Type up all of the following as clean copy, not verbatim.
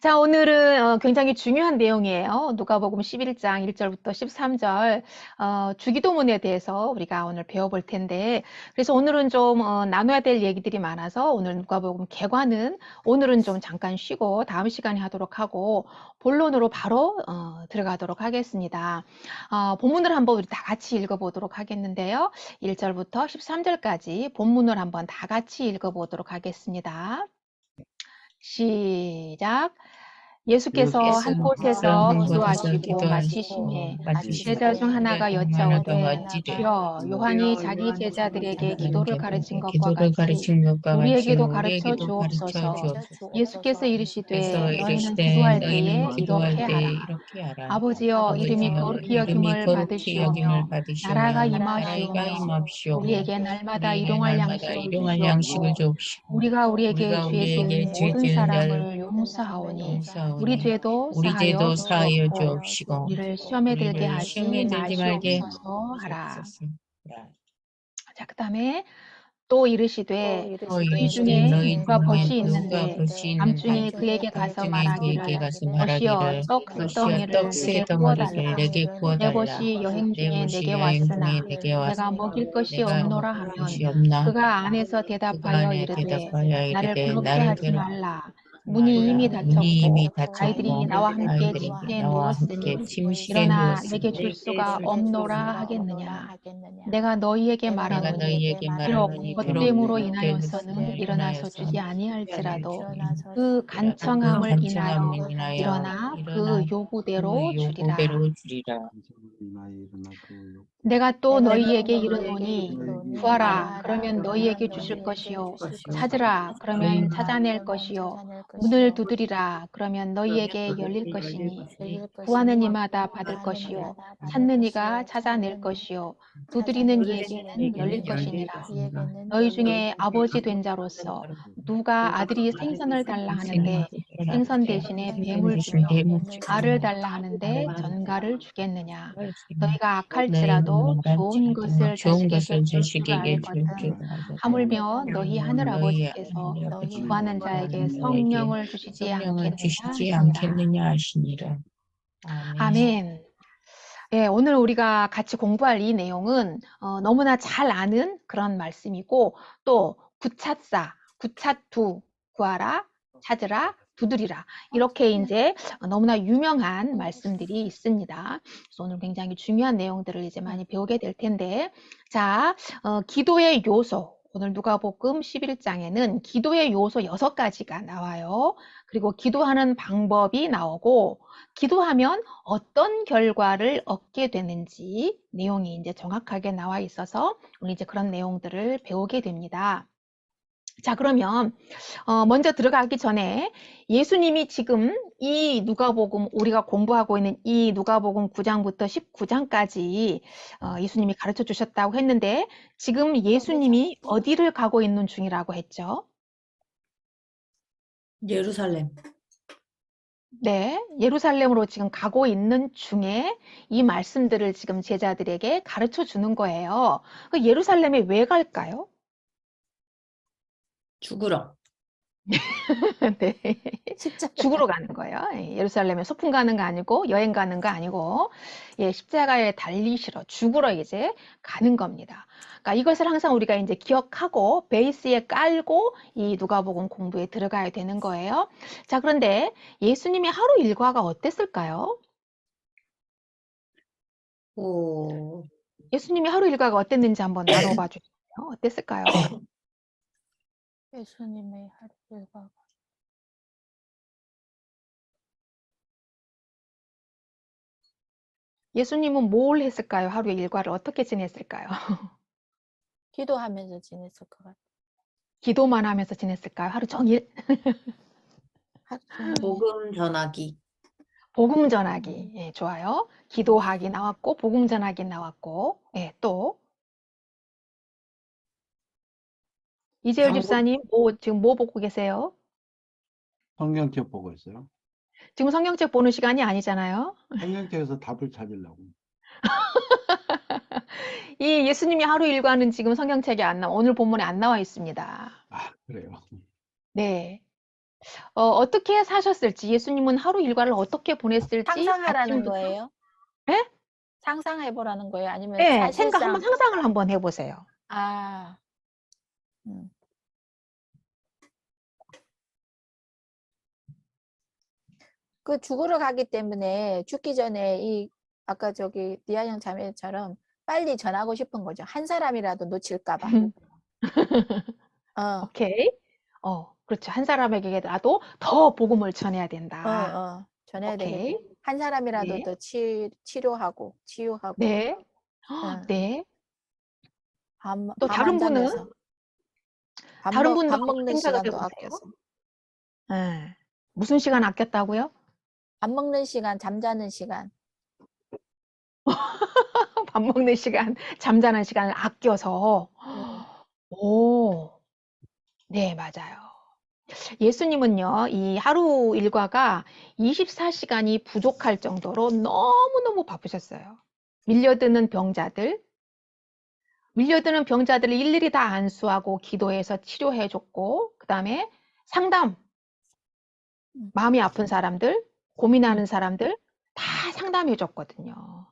자, 오늘은 굉장히 중요한 내용이에요. 누가복음 11장 1절부터 13절 주기도문에 대해서 우리가 오늘 배워볼 텐데, 그래서 오늘은 좀 나눠야 될 얘기들이 많아서 오늘 누가복음 개관은 오늘은 좀 잠깐 쉬고 다음 시간에 하도록 하고 본론으로 바로 들어가도록 하겠습니다. 본문을 한번 우리 다 같이 읽어보도록 하겠는데요. 1절부터 13절까지 본문을 한번 다 같이 읽어보도록 하겠습니다. 시작. 예수께서 한 예수께서 곳에서 한 곳에서 기도하시고 기도하시고 마치심에 제자 마치심에 중 하나가 제자중 하나가 여짜오되 여찌되 주여 요한이 자기 제자들에게 기도를 가르친 것과 기도를 같이 가르친 것과 같이 우리에게도 가르쳐 우리에게도 가르쳐 주옵소서. 예수께서 주옵소서. 이르시되 그래서 너희는 이르시되 기도할 너희는 때에 기도할 이렇게 때에 하라. 이렇게 하라. 아버지여 이름이 아버지여 거룩히 이름이 여김을 거룩히 여김을 받으시오며 나라가 받으시오며 나라가 임하시오며 임하시오며 우리에게 날마다 우리에게 일용할 날마다 양식을 일용할 양식을 주시옵고 주옵시고 우리가 우리에게 우리가 죄 지은 우리에게 죄 모든 지은 자를 사람을 용서하오니 우리 용서하오니 죄도 우리 사하여 죄도 사하여 주옵고 주옵시고 우리를 시험에 들게 우리를 하지 시험에 들지 말게 마시옵소서 하라. 하시옵소서. 자, 그 다음에 또 이르시되 또 너희 이르시되 중에 너희 누가 벗이 중에 누가 있는데 벗이 있는데 밤중에 그에게 가서 밤중에 그에게 말하기를 가서 벗이여 말하기를 떡 세 벗이여 떡 덩이를 세 내게 덩어리를 구워달라. 내게 내 구워달라. 벗이 여행 내 중에 벗이 내게 여행 중에 왔으나 내게 내가 왔으나 먹일 것이 내가 없노라 먹을 하면 것이 없나. 그가 안에서 그가 대답하여 안에 이르되 대답하여 나를 이르되 괴롭게 나를 하지 괴롭히지 말라. 문이 이미 말라. 문이 이미 닫혔고 아이들이 닫혔고 나와 함께 아이들이 침대에 나와 함께 누웠으니 침실에 일어나 내게 누웠으니 줄 수가 없노라 하겠느냐. 내가 너희에게 내가 말하노니 너희에게 비록 말하노니 비록 헛됨으로 헛됨으로 인하여서는 일어나서 인하여서 주지 아니할지라도 그 이라도 그 간청함을 인하여 간청함을 인하여 일어나 그 일어나 요구대로 그 주리라. 요구대로 주리라. 내가 또 내가 너희에게 또 너희에게 이르노니 이르노니 구하라 구하라 그러면 그러면 너희에게 주실 너희에게 것이요 주실 것이요 찾으라 그러면 찾으라 찾아낼 그러면 것이요 찾아낼 문을 것이요 두드리라 그러면 너희에게 열릴 것이니 열릴 구하는 것이니 이마다 받을 구하는 것이요 이마다 받을 찾는 이가 것이요 찾아낼 찾는 것이요 두드리는 찾아낼 이에게는 것이니 열릴 것이니라. 이에게는 너희 열릴 중에 아버지 된 자로서 누가 아들이 생선을 달라 하는데 생선 대신에 뱀을 주며 알을 달라 하는데 전갈을 주겠느냐. 너희가 악할지라도 좋은 것을 좋은 자식에게 것을 줄 줄 자식에게 줄 알거든. 줄 알거든. 하물며 너희 하늘 너희 아버지께서 아버지 구하는 자에게 너에게 성령을 주시지 성령을 않겠느냐 주시지 하시니라. 않겠느냐 하시니라. 아멘. 아멘. 예, 오늘 우리가 같이 공부할 이 내용은 너무나 잘 아는 그런 말씀이고 또 구차사, 구차두, 구하라, 찾으라, 두드리라 이렇게 이제 너무나 유명한 말씀들이 있습니다. 그래서 오늘 굉장히 중요한 내용들을 이제 많이 배우게 될 텐데 자, 기도의 요소 오늘 누가복음 11장에는 기도의 요소 6가지가 나와요. 그리고 기도하는 방법이 나오고 기도하면 어떤 결과를 얻게 되는지 내용이 이제 정확하게 나와 있어서 우리 이제 그런 내용들을 배우게 됩니다. 자, 그러면 먼저 들어가기 전에 예수님이 지금 이 누가복음 우리가 공부하고 있는 이 누가복음 9장부터 19장까지 예수님이 가르쳐 주셨다고 했는데 지금 예수님이 어디를 가고 있는 중이라고 했죠? 예루살렘. 네, 예루살렘으로 지금 가고 있는 중에 이 말씀들을 지금 제자들에게 가르쳐 주는 거예요. 그 예루살렘에 왜 갈까요? 죽으러. 네, 죽으러 가는 거예요. 예, 예루살렘에 소풍 가는 거 아니고 여행 가는 거 아니고 예, 십자가에 달리시러 죽으러 이제 가는 겁니다. 그러니까 이것을 항상 우리가 이제 기억하고 베이스에 깔고 이 누가복음 공부에 들어가야 되는 거예요. 자, 그런데 예수님의 하루 일과가 어땠을까요? 오, 예수님의 하루 일과가 어땠는지 한번 나눠봐 주세요. 어땠을까요? 예수님의 하루 일과가 예수님은 뭘 했을까요? 하루의 일과를 어떻게 지냈을까요? 기도하면서 지냈을 것 같아요. 기도만 하면서 지냈을까요? 하루 종일? 하루 종일 복음 전하기. 복음 전하기. 예, 좋아요. 기도하기 나왔고, 복음 전하기 나왔고, 예, 또. 이재열 장보, 집사님, 지금 뭐 보고 계세요? 성경책 보고 있어요. 지금 성경책 보는 시간이 아니잖아요. 성경책에서 답을 찾으려고. 이 예수님의 하루 일과는 지금 성경책에 오늘 본문에 안 나와 있습니다. 아, 그래요. 네. 어떻게 사셨을지, 예수님은 하루 일과를 어떻게 보냈을지 상상하라는 아침부터 거예요? 예? 상상해 보라는 거예요? 아니면 예, 한번 사실상 상상을 한번 해보세요. 아, 음. 그 죽으러 가기 때문에 죽기 전에 이 아까 저기 니아영 자매처럼 빨리 전하고 싶은 거죠. 한 사람이라도 놓칠까 봐. 어, 오케이. 그렇죠. 한 사람에게라도 더 복음을 전해야 된다. 전해야 되겠다. 오케이. 한 사람이라도 네. 더 치료하고 치유하고 네. 응. 네. 밤 또 안 다른 분은 자면서 다른 분도 밥 한번 먹는 생각을 시간도 해보세요. 아껴서 예. 무슨 시간 아꼈다고요? 밥 먹는 시간, 잠자는 시간. 밥 먹는 시간, 잠자는 시간을 아껴서. 음. 오. 네, 맞아요. 예수님은요, 이 하루 일과가 24시간이 부족할 정도로 너무너무 바쁘셨어요. 밀려드는 병자들을 일일이 다 안수하고 기도해서 치료해 줬고, 그 다음에 상담, 마음이 아픈 사람들, 고민하는 사람들 다 상담해 줬거든요.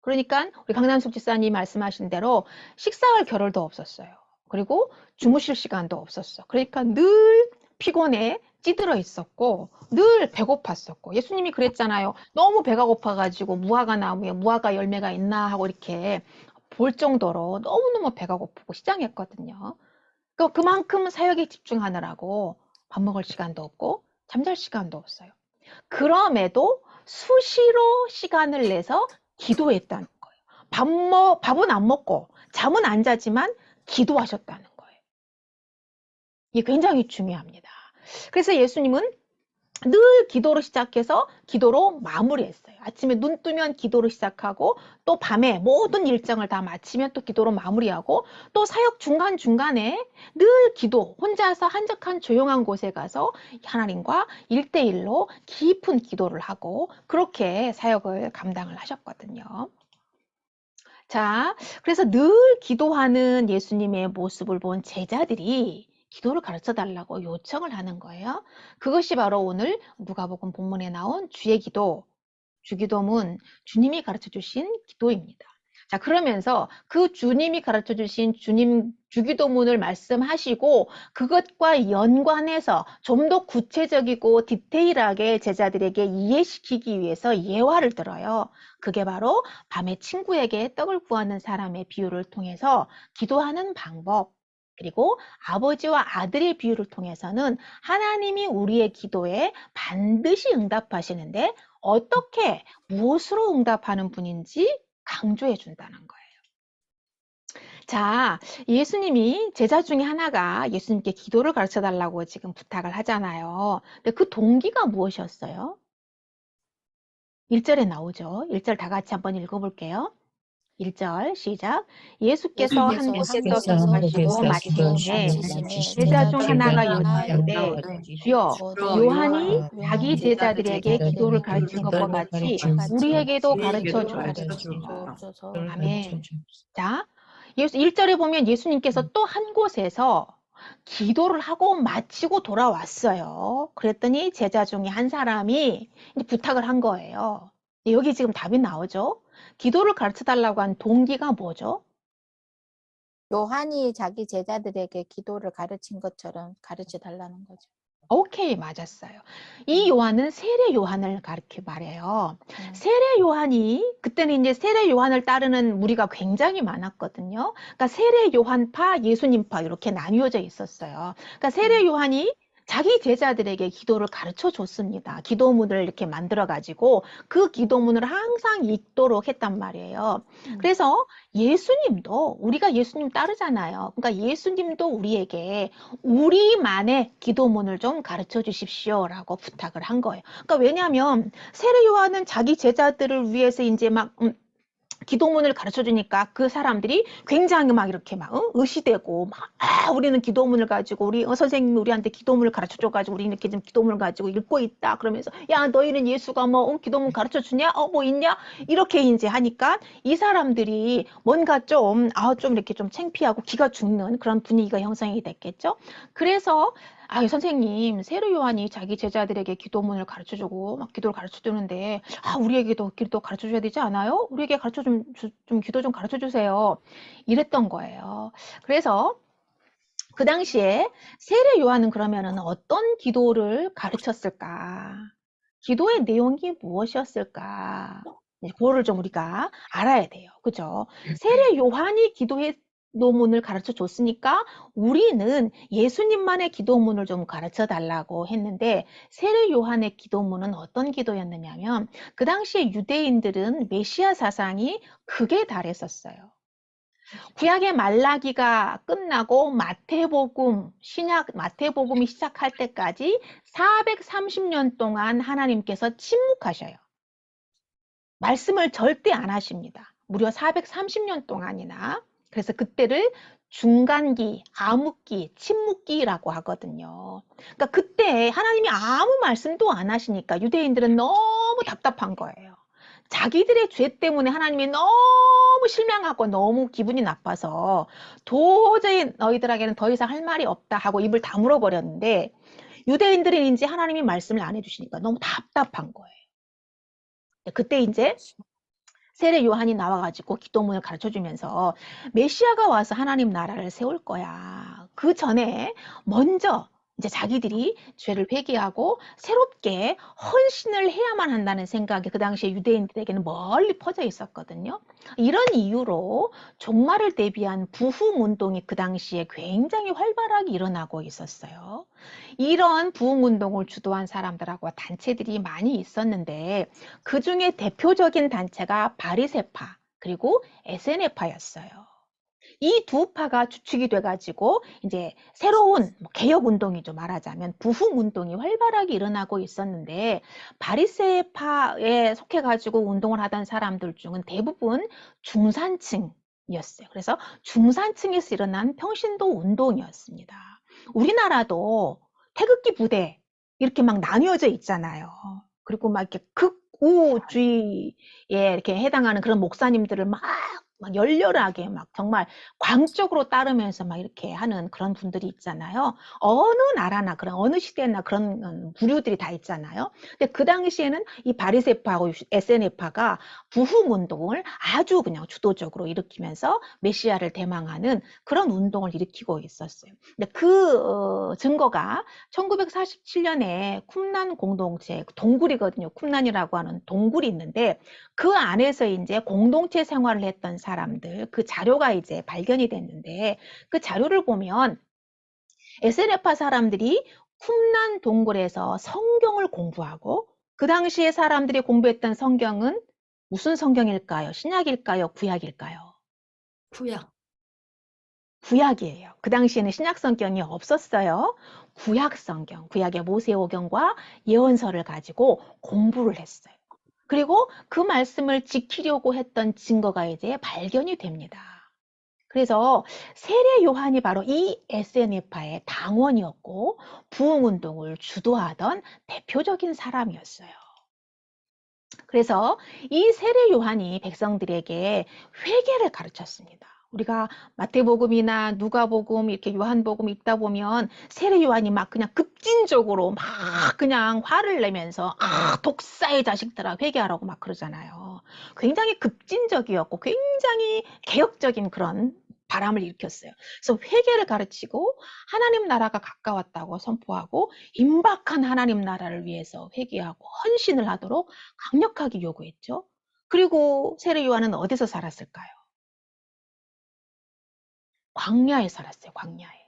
그러니까 우리 강남숙 집사님 말씀하신 대로 식사할 겨를도 없었어요. 그리고 주무실 시간도 없었어. 그러니까 늘 피곤해 찌들어 있었고 늘 배고팠었고 예수님이 그랬잖아요. 너무 배가 고파가지고 무화과 나무에 무화과 열매가 있나 하고 이렇게 볼 정도로 너무너무 배가 고프고 시장했거든요. 그만큼 사역에 집중하느라고 밥 먹을 시간도 없고 잠잘 시간도 없어요. 그럼에도 수시로 시간을 내서 기도했다는 거예요. 밥은 안 먹고 잠은 안 자지만 기도하셨다는 거예요. 이게 굉장히 중요합니다. 그래서 예수님은 늘 기도로 시작해서 기도로 마무리했어요. 아침에 눈 뜨면 기도로 시작하고 또 밤에 모든 일정을 다 마치면 또 기도로 마무리하고 또 사역 중간중간에 늘 기도, 혼자서 한적한 조용한 곳에 가서 하나님과 1대1로 깊은 기도를 하고 그렇게 사역을 감당을 하셨거든요. 자, 그래서 늘 기도하는 예수님의 모습을 본 제자들이 기도를 가르쳐 달라고 요청을 하는 거예요. 그것이 바로 오늘 누가복음 본문에 나온 주의 기도, 주기도문, 주님이 가르쳐 주신 기도입니다. 자, 그러면서 그 주님이 가르쳐 주신 주기도문을 말씀하시고 그것과 연관해서 좀 더 구체적이고 디테일하게 제자들에게 이해시키기 위해서 예화를 들어요. 그게 바로 밤에 친구에게 떡을 구하는 사람의 비유를 통해서 기도하는 방법, 그리고 아버지와 아들의 비유를 통해서는 하나님이 우리의 기도에 반드시 응답하시는데 어떻게, 무엇으로 응답하는 분인지 강조해 준다는 거예요. 자, 예수님이 제자 중에 하나가 예수님께 기도를 가르쳐 달라고 지금 부탁을 하잖아요. 근데 그 동기가 무엇이었어요? 1절에 나오죠. 1절 다 같이 한번 읽어볼게요. 1절 시작. 예수께서 한 곳에서 기도하시고 마치심에 제자 중 하나가 여쭈되 주여 요한이 자기 제자들에게 기도를 가르친 것과 같이 우리에게도 가르쳐 주옵소서. 아멘. 자, 1절에 보면 예수님께서 또 한 곳에서 기도를 하고 마치고 돌아왔어요. 그랬더니 제자 중에 한 사람이 부탁을 한 거예요. 여기 지금 답이 나오죠. 기도를 가르쳐 달라고 한 동기가 뭐죠? 요한이 자기 제자들에게 기도를 가르친 것처럼 가르쳐 달라는 거죠. 오케이, 맞았어요. 이 요한은 세례 요한을 가르쳐 말해요. 세례 요한이 그때는 이제 세례 요한을 따르는 무리가 굉장히 많았거든요. 그러니까 세례 요한파, 예수님파 이렇게 나뉘어져 있었어요. 그러니까 세례 요한이 자기 제자들에게 기도를 가르쳐 줬습니다. 기도문을 이렇게 만들어 가지고 그 기도문을 항상 읽도록 했단 말이에요. 그래서 예수님도 우리가 예수님 따르잖아요. 그러니까 예수님도 우리에게 우리만의 기도문을 좀 가르쳐 주십시오라고 부탁을 한 거예요. 그러니까 왜냐하면 세례 요한은 자기 제자들을 위해서 이제 막 기도문을 가르쳐 주니까 그 사람들이 굉장히 막 이렇게 막 의시되고 막 우리는 기도문을 가지고 우리 선생님이 우리한테 기도문을 가르쳐 줘가지고 우리 이렇게 좀 기도문을 가지고 읽고 있다 그러면서 야 너희는 예수가 뭐 기도문 가르쳐 주냐 뭐 있냐 이렇게 이제 하니까 이 사람들이 뭔가 좀 이렇게 좀 창피하고 기가 죽는 그런 분위기가 형성이 됐겠죠. 그래서 아유, 선생님, 세례 요한이 자기 제자들에게 기도문을 가르쳐 주고, 막 기도를 가르쳐 주는데, 우리에게도 기도 가르쳐 줘야 되지 않아요? 우리에게 기도 좀 가르쳐 주세요. 이랬던 거예요. 그래서 그 당시에 세례 요한은 그러면은 어떤 기도를 가르쳤을까? 기도의 내용이 무엇이었을까? 그거를 좀 우리가 알아야 돼요. 그죠? 세례 요한이 기도의 기도문을 가르쳐 줬으니까 우리는 예수님만의 기도문을 좀 가르쳐 달라고 했는데 세례 요한의 기도문은 어떤 기도였느냐면 그 당시에 유대인들은 메시아 사상이 극에 달했었어요. 구약의 말라기가 끝나고 마태복음이 시작할 때까지 430년 동안 하나님께서 침묵하셔요. 말씀을 절대 안 하십니다. 무려 430년 동안이나. 그래서 그때를 중간기, 암흑기, 침묵기라고 하거든요. 그러니까 그때 하나님이 아무 말씀도 안 하시니까 유대인들은 너무 답답한 거예요. 자기들의 죄 때문에 하나님이 너무 실망하고 너무 기분이 나빠서 도저히 너희들에게는 더 이상 할 말이 없다 하고 입을 다물어 버렸는데 유대인들은 이제 하나님이 말씀을 안 해주시니까 너무 답답한 거예요. 그때 이제 세례 요한이 나와가지고 기도문을 가르쳐주면서 메시아가 와서 하나님 나라를 세울 거야. 그 전에 먼저 이제 자기들이 죄를 회개하고 새롭게 헌신을 해야만 한다는 생각이 그 당시에 유대인들에게는 멀리 퍼져 있었거든요. 이런 이유로 종말을 대비한 부흥운동이 그 당시에 굉장히 활발하게 일어나고 있었어요. 이런 부흥운동을 주도한 사람들하고 단체들이 많이 있었는데 그 중에 대표적인 단체가 바리새파 그리고 에세네파였어요. 이 두 파가 주축이 돼가지고 이제 새로운 개혁 운동이죠. 말하자면 부흥 운동이 활발하게 일어나고 있었는데 바리새파에 속해가지고 운동을 하던 사람들 중은 대부분 중산층이었어요. 그래서 중산층에서 일어난 평신도 운동이었습니다. 우리나라도 태극기 부대 이렇게 막 나뉘어져 있잖아요. 그리고 막 이렇게 극우주의에 이렇게 해당하는 그런 목사님들을 막 열렬하게 막 정말 광적으로 따르면서 막 이렇게 하는 그런 분들이 있잖아요. 어느 나라나 그런 어느 시대나 그런 부류들이 다 있잖아요. 근데 그 당시에는 이 바리새파하고 에세네파가 부흥 운동을 아주 그냥 주도적으로 일으키면서 메시아를 대망하는 그런 운동을 일으키고 있었어요. 근데 그 증거가 1947년에 쿰란 공동체 동굴이거든요. 쿰란이라고 하는 동굴이 있는데 그 안에서 이제 공동체 생활을 했던 사람들 그 자료가 이제 발견이 됐는데 그 자료를 보면 에세네파 사람들이 쿰란 동굴에서 성경을 공부하고 그 당시에 사람들이 공부했던 성경은 무슨 성경일까요? 신약일까요? 구약일까요? 구약. 구약이에요. 그 당시에는 신약 성경이 없었어요. 구약 성경, 구약의 모세오경과 예언서를 가지고 공부를 했어요. 그리고 그 말씀을 지키려고 했던 증거가 이제 발견이 됩니다. 그래서 세례 요한이 바로 이 에세네파의 당원이었고 부흥운동을 주도하던 대표적인 사람이었어요. 그래서 이 세례 요한이 백성들에게 회개를 가르쳤습니다. 우리가 마태복음이나 누가복음 이렇게 요한복음 읽다 보면 세례 요한이 막 그냥 급진적으로 막 그냥 화를 내면서 독사의 자식들아 회개하라고 막 그러잖아요. 굉장히 급진적이었고 굉장히 개혁적인 그런 바람을 일으켰어요. 그래서 회개를 가르치고 하나님 나라가 가까웠다고 선포하고 임박한 하나님 나라를 위해서 회개하고 헌신을 하도록 강력하게 요구했죠. 그리고 세례 요한은 어디서 살았을까요? 광야에 살았어요. 광야에.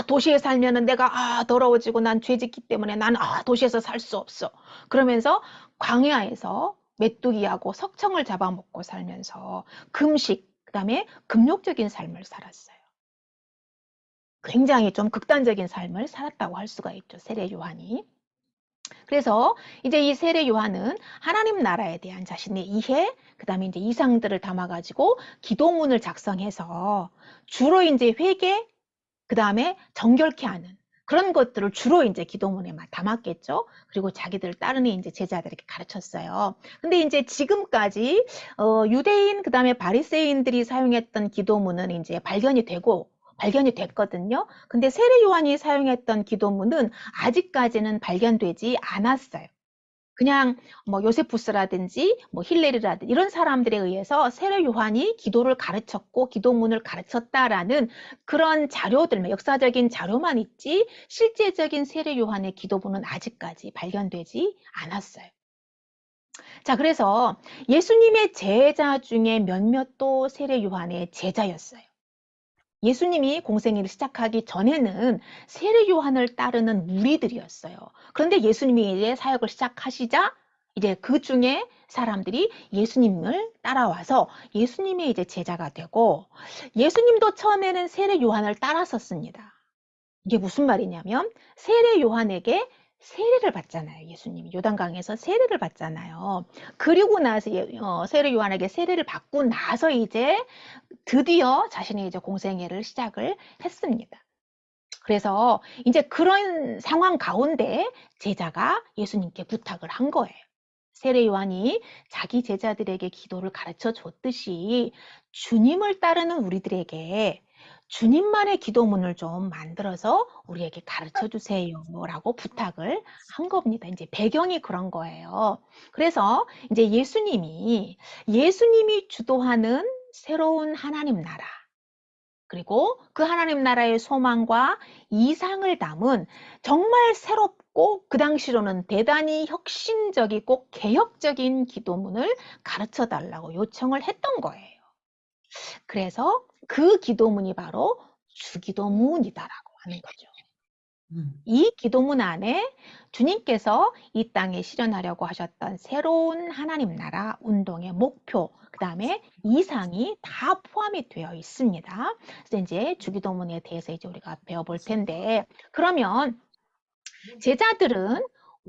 도시에 살면은 내가 더러워지고 난 죄짓기 때문에 난 도시에서 살 수 없어. 그러면서 광야에서 메뚜기하고 석청을 잡아먹고 살면서 금식, 그다음에 금욕적인 삶을 살았어요. 굉장히 좀 극단적인 삶을 살았다고 할 수가 있죠. 세례 요한이. 그래서 이제 이 세례 요한은 하나님 나라에 대한 자신의 이해, 그 다음에 이제 이상들을 담아가지고 기도문을 작성해서 주로 이제 회개, 그 다음에 정결케 하는 그런 것들을 주로 이제 기도문에 담았겠죠. 그리고 자기들 따르는 이제 제자들에게 가르쳤어요. 근데 이제 지금까지 유대인, 그 다음에 바리새인들이 사용했던 기도문은 이제 발견이 되고 발견이 됐거든요. 근데 세례 요한이 사용했던 기도문은 아직까지는 발견되지 않았어요. 그냥 뭐 요세푸스라든지 뭐 힐레리라든지 이런 사람들에 의해서 세례 요한이 기도를 가르쳤고 기도문을 가르쳤다라는 그런 자료들, 역사적인 자료만 있지 실제적인 세례 요한의 기도문은 아직까지 발견되지 않았어요. 자, 그래서 예수님의 제자 중에 몇몇도 세례 요한의 제자였어요. 예수님이 공생애를 시작하기 전에는 세례 요한을 따르는 무리들이었어요. 그런데 예수님이 이제 사역을 시작하시자 이제 그 중에 사람들이 예수님을 따라와서 예수님의 이제 제자가 되고 예수님도 처음에는 세례 요한을 따랐었습니다. 이게 무슨 말이냐면 세례 요한에게 세례를 받잖아요. 예수님이 요단강에서 세례를 받잖아요. 그리고 나서 세례 요한에게 세례를 받고 나서 이제 드디어 자신의 이제 공생애를 시작을 했습니다. 그래서 이제 그런 상황 가운데 제자가 예수님께 부탁을 한 거예요. 세례 요한이 자기 제자들에게 기도를 가르쳐 줬듯이 주님을 따르는 우리들에게 주님만의 기도문을 좀 만들어서 우리에게 가르쳐 주세요 라고 부탁을 한 겁니다. 이제 배경이 그런 거예요. 그래서 이제 예수님이 주도하는 새로운 하나님 나라, 그리고 그 하나님 나라의 소망과 이상을 담은 정말 새롭고 그 당시로는 대단히 혁신적이고 개혁적인 기도문을 가르쳐 달라고 요청을 했던 거예요. 그래서 그 기도문이 바로 주기도문이다라고 하는 거죠. 이 기도문 안에 주님께서 이 땅에 실현하려고 하셨던 새로운 하나님 나라 운동의 목표, 그 다음에 이상이 다 포함이 되어 있습니다. 그래서 이제 주기도문에 대해서 이제 우리가 배워볼 텐데, 그러면 제자들은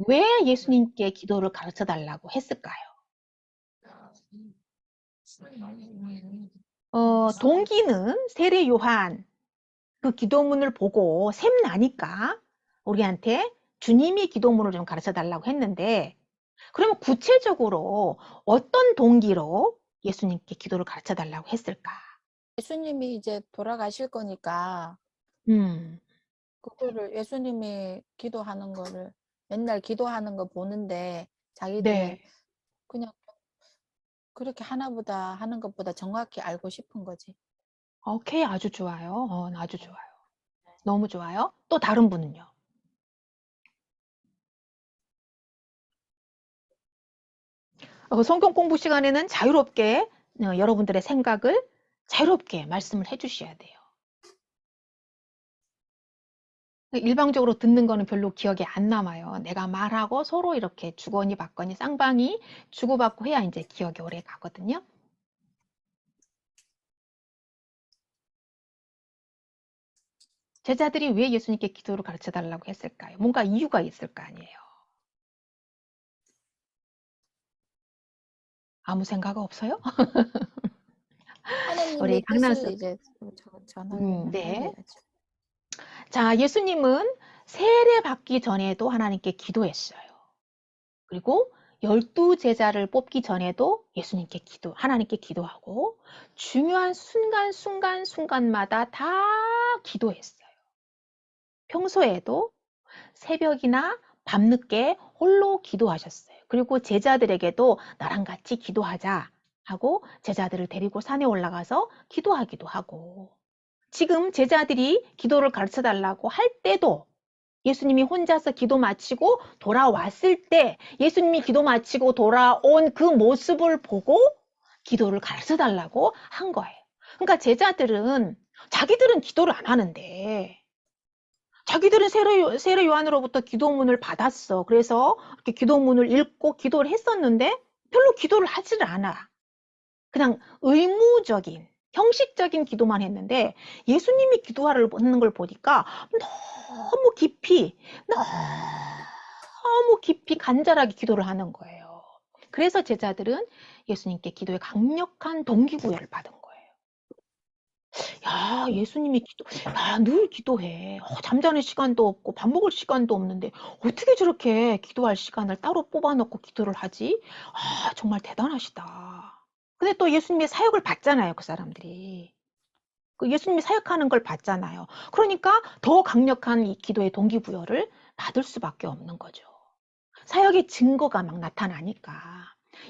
왜 예수님께 기도를 가르쳐 달라고 했을까요? 동기는 세례 요한 그 기도문을 보고 샘나니까 우리한테 주님이 기도문을 좀 가르쳐 달라고 했는데, 그러면 구체적으로 어떤 동기로 예수님께 기도를 가르쳐 달라고 했을까? 예수님이 이제 돌아가실 거니까 그거를 예수님이 기도하는 거를 맨날 기도하는 거 보는데 자기들은 네. 그냥 그렇게 하나보다 하는 것보다 정확히 알고 싶은 거지. 오케이, 아주 좋아요. 아주 좋아요. 너무 좋아요. 또 다른 분은요? 성경 공부 시간에는 자유롭게 여러분들의 생각을 자유롭게 말씀을 해주셔야 돼요. 일방적으로 듣는 거는 별로 기억에 안 남아요. 내가 말하고 서로 이렇게 주거니 받거니 쌍방이 주고받고 해야 이제 기억이 오래 가거든요. 제자들이 왜 예수님께 기도를 가르쳐 달라고 했을까요? 뭔가 이유가 있을 거 아니에요. 아무 생각 없어요? 우리 하나님의 강난스. 뜻을 이제 전하는 네. 하야죠. 자, 예수님은 세례 받기 전에도 하나님께 기도했어요. 그리고 12 제자를 뽑기 전에도 하나님께 기도하고 중요한 순간마다 다 기도했어요. 평소에도 새벽이나 밤늦게 홀로 기도하셨어요. 그리고 제자들에게도 나랑 같이 기도하자 하고 제자들을 데리고 산에 올라가서 기도하기도 하고, 지금 제자들이 기도를 가르쳐 달라고 할 때도 예수님이 혼자서 기도 마치고 돌아왔을 때 예수님이 기도 마치고 돌아온 그 모습을 보고 기도를 가르쳐 달라고 한 거예요. 그러니까 제자들은 자기들은 기도를 안 하는데 자기들은 세례 요한으로부터 기도문을 받았어. 그래서 이렇게 기도문을 읽고 기도를 했었는데 별로 기도를 하지를 않아. 그냥 의무적인 형식적인 기도만 했는데 예수님이 기도하는 걸 보니까 너무 깊이 간절하게 기도를 하는 거예요. 그래서 제자들은 예수님께 기도에 강력한 동기부여를 받은 거예요. 야, 예수님이 늘 기도해. 잠자는 시간도 없고 밥 먹을 시간도 없는데 어떻게 저렇게 기도할 시간을 따로 뽑아놓고 기도를 하지? 정말 대단하시다. 근데 또 예수님의 사역을 받잖아요, 그 사람들이. 그 예수님이 사역하는 걸 봤잖아요. 그러니까 더 강력한 이 기도의 동기부여를 받을 수밖에 없는 거죠. 사역의 증거가 막 나타나니까.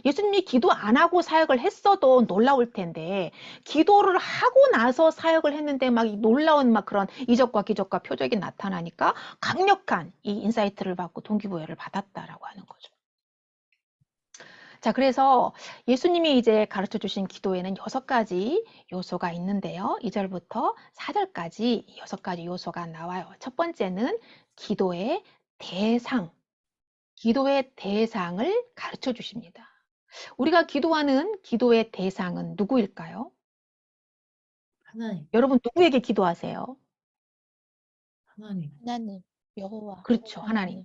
예수님이 기도 안 하고 사역을 했어도 놀라울 텐데, 기도를 하고 나서 사역을 했는데 막 놀라운 막 그런 이적과 기적과 표적이 나타나니까 강력한 이 인사이트를 받고 동기부여를 받았다라고 하는 거죠. 자, 그래서 예수님이 이제 가르쳐 주신 기도에는 6가지 요소가 있는데요. 2절부터 4절까지 6가지 요소가 나와요. 첫 번째는 기도의 대상. 기도의 대상을 가르쳐 주십니다. 우리가 기도하는 기도의 대상은 누구일까요? 하나님, 여러분 누구에게 기도하세요? 하나님. 하나님, 여호와, 그렇죠. 하나님.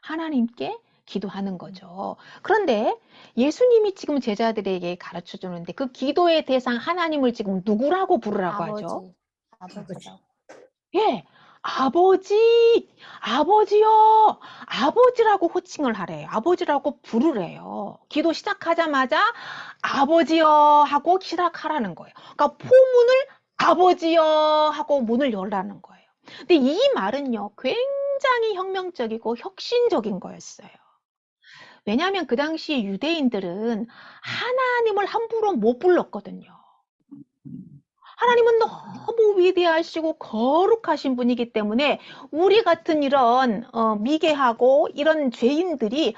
하나님께 기도하는 거죠. 그런데 예수님이 지금 제자들에게 가르쳐 주는데 그 기도의 대상 하나님을 지금 누구라고 부르라고 하죠? 아버지라고. 예. 아버지요, 아버지라고 호칭을 하래요. 아버지라고 부르래요. 기도 시작하자마자 아버지요 하고 시작하라는 거예요. 그러니까 포문을 아버지요 하고 문을 열라는 거예요. 근데 이 말은요, 굉장히 혁명적이고 혁신적인 거였어요. 왜냐하면 그 당시 유대인들은 하나님을 함부로 못 불렀거든요. 하나님은 너무 위대하시고 거룩하신 분이기 때문에 우리 같은 이런 미개하고 이런 죄인들이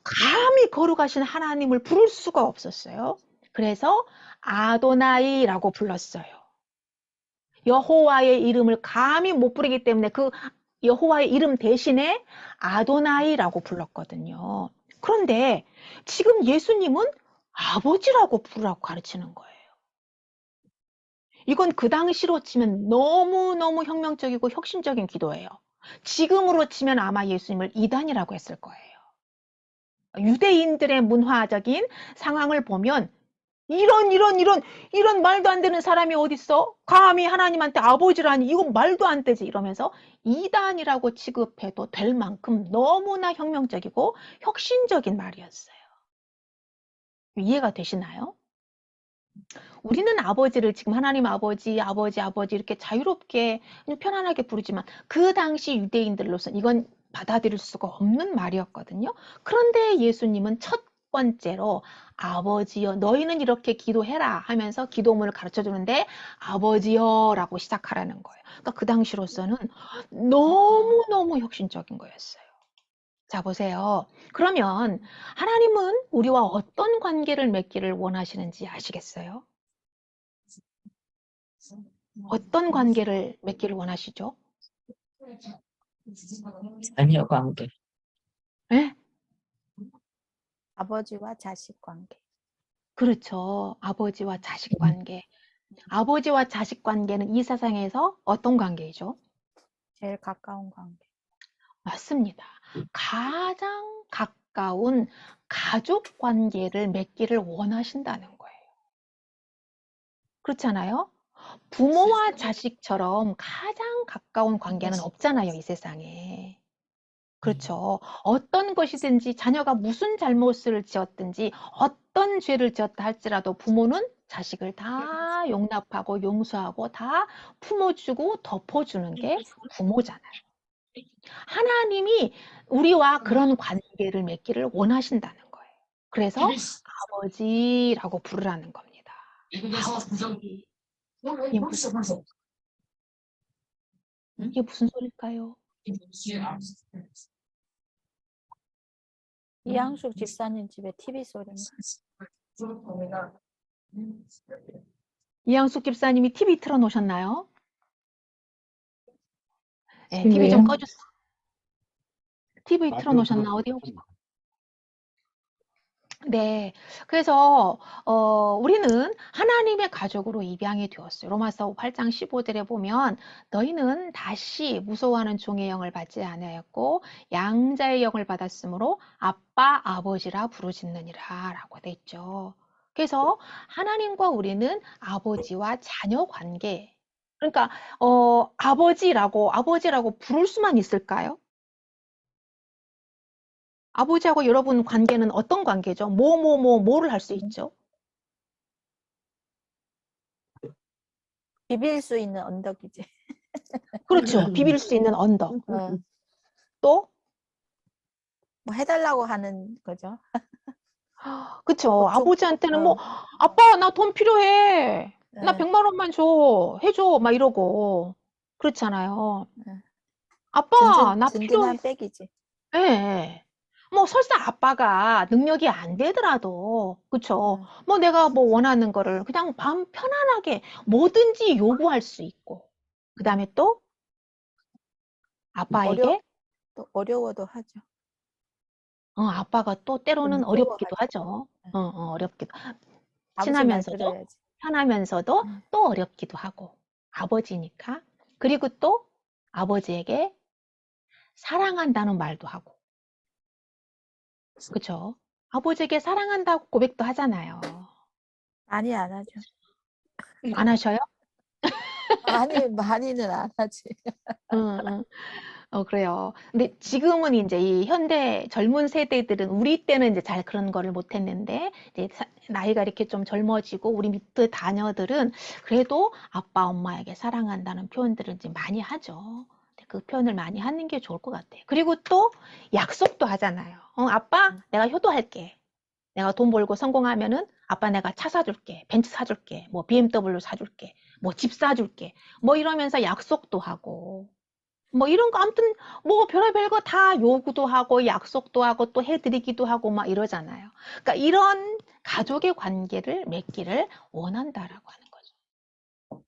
감히 거룩하신 하나님을 부를 수가 없었어요. 그래서 아도나이라고 불렀어요. 여호와의 이름을 감히 못 부르기 때문에 그 여호와의 이름 대신에 아도나이라고 불렀거든요. 그런데 지금 예수님은 아버지라고 부르라고 가르치는 거예요. 이건 그 당시로 치면 너무너무 혁명적이고 혁신적인 기도예요. 지금으로 치면 아마 예수님을 이단이라고 했을 거예요. 유대인들의 문화적인 상황을 보면 이런 말도 안 되는 사람이 어딨어? 감히 하나님한테 아버지라니 이건 말도 안 되지 이러면서 이단이라고 취급해도 될 만큼 너무나 혁명적이고 혁신적인 말이었어요. 이해가 되시나요? 우리는 아버지를 지금 하나님 아버지 이렇게 자유롭게 그냥 편안하게 부르지만 그 당시 유대인들로서는 이건 받아들일 수가 없는 말이었거든요. 그런데 예수님은 첫 번째로 아버지여 너희는 이렇게 기도해라 하면서 기도문을 가르쳐 주는데 아버지여라고 시작하라는 거예요. 그러니까 그 당시로서는 너무너무 혁신적인 거였어요. 자, 보세요. 그러면 하나님은 우리와 어떤 관계를 맺기를 원하시는지 아시겠어요? 어떤 관계를 맺기를 원하시죠? 자녀 관계. 예? 아버지와 자식 관계. 그렇죠. 아버지와 자식 관계. 아버지와 자식 관계는 이 세상에서 어떤 관계이죠? 제일 가까운 관계. 맞습니다. 가장 가까운 가족 관계를 맺기를 원하신다는 거예요. 그렇잖아요? 부모와 자식처럼 가장 가까운 관계는 없잖아요, 이 세상에. 그렇죠. 어떤 것이든지 자녀가 무슨 잘못을 지었든지 어떤 죄를 지었다 할지라도 부모는 자식을 다 용납하고 용서하고 다 품어주고 덮어주는 게 부모잖아요. 하나님이 우리와 그런 관계를 맺기를 원하신다는 거예요. 그래서 아버지라고 부르라는 겁니다. 아버지. 이게 무슨 소릴까요? 이양숙 집사님 집에 TV 소리인가? 이양숙 집사님이 TV 틀어놓으셨나요? 네, TV 좀 TV요? 꺼주세요. TV 틀어놓으셨나? 어디 혹시? 네. 그래서 우리는 하나님의 가족으로 입양이 되었어요. 로마서 8장 15절에 보면 너희는 다시 무서워하는 종의 영을 받지 아니하였고 양자의 영을 받았으므로 아빠 아버지라 부르짖느니라 라고 돼 있죠. 그래서 하나님과 우리는 아버지와 자녀 관계. 그러니까 아버지라고 부를 수만 있을까요? 아버지하고 여러분 관계는 어떤 관계죠? 뭐를 할 수 있죠? 비빌 수 있는 언덕이지. 그렇죠. 비빌 수 있는 언덕. 어, 또, 뭐 해달라고 하는 거죠. 그쵸. 아버지한테는 뭐, 어, 아빠, 나 돈 필요해. 나 예, 100만 원만 줘. 해줘. 막 이러고. 그렇잖아요. 예. 아빠, 나 필요해. 든든한 백이지. 예. 뭐, 설사 아빠가 능력이 안 되더라도, 그쵸. 예. 뭐, 내가 뭐 원하는 거를 그냥 마음 편안하게 뭐든지 요구할 수 있고. 그 다음에 또, 어려, 아빠에게, 또 어려워도 하죠. 아빠가 또 때로는 어렵기도 무서워하죠. 하죠. 예. 어렵기도. 아버지 말 친하면서도, 들어야지. 편하면서도 예. 또 어렵기도 하고. 아버지니까. 그리고 또, 아버지에게 사랑한다는 말도 하고. 그쵸. 아버지에게 사랑한다고 고백도 하잖아요. 많이 안 하죠. 안 하셔요? 많이는 안 하지. 응, 응. 그래요. 근데 지금은 이제 이 현대 젊은 세대들은 우리 때는 이제 잘 그런 거를 못 했는데, 이제 나이가 이렇게 좀 젊어지고, 우리 밑에 자녀들은 그래도 아빠, 엄마에게 사랑한다는 표현들을 이제 많이 하죠. 근데 그 표현을 많이 하는 게 좋을 것 같아요. 그리고 또 약속도 하잖아요. 아빠, 내가 효도할게. 내가 돈 벌고 성공하면은 아빠 내가 차 사줄게, 벤츠 사줄게, 뭐 BMW 사줄게, 뭐 집 사줄게, 뭐 이러면서 약속도 하고, 뭐 이런 거 아무튼 뭐 별의별 거 다 요구도 하고 약속도 하고 또 해드리기도 하고 막 이러잖아요. 그러니까 이런 가족의 관계를 맺기를 원한다라고 하는 거죠.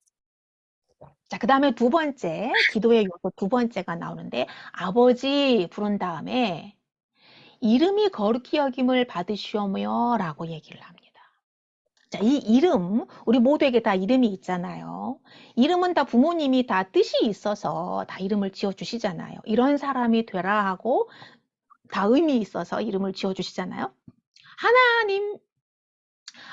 자, 그 다음에 두 번째, 기도의 요소 두 번째가 나오는데, 아버지 부른 다음에 이름이 거룩히 여김을 받으시오며 라고 얘기를 합니다. 자, 이 이름, 우리 모두에게 다 이름이 있잖아요. 이름은 다 부모님이 다 뜻이 있어서 다 이름을 지어주시잖아요. 이런 사람이 되라 하고 다 의미 있어서 이름을 지어주시잖아요. 하나님,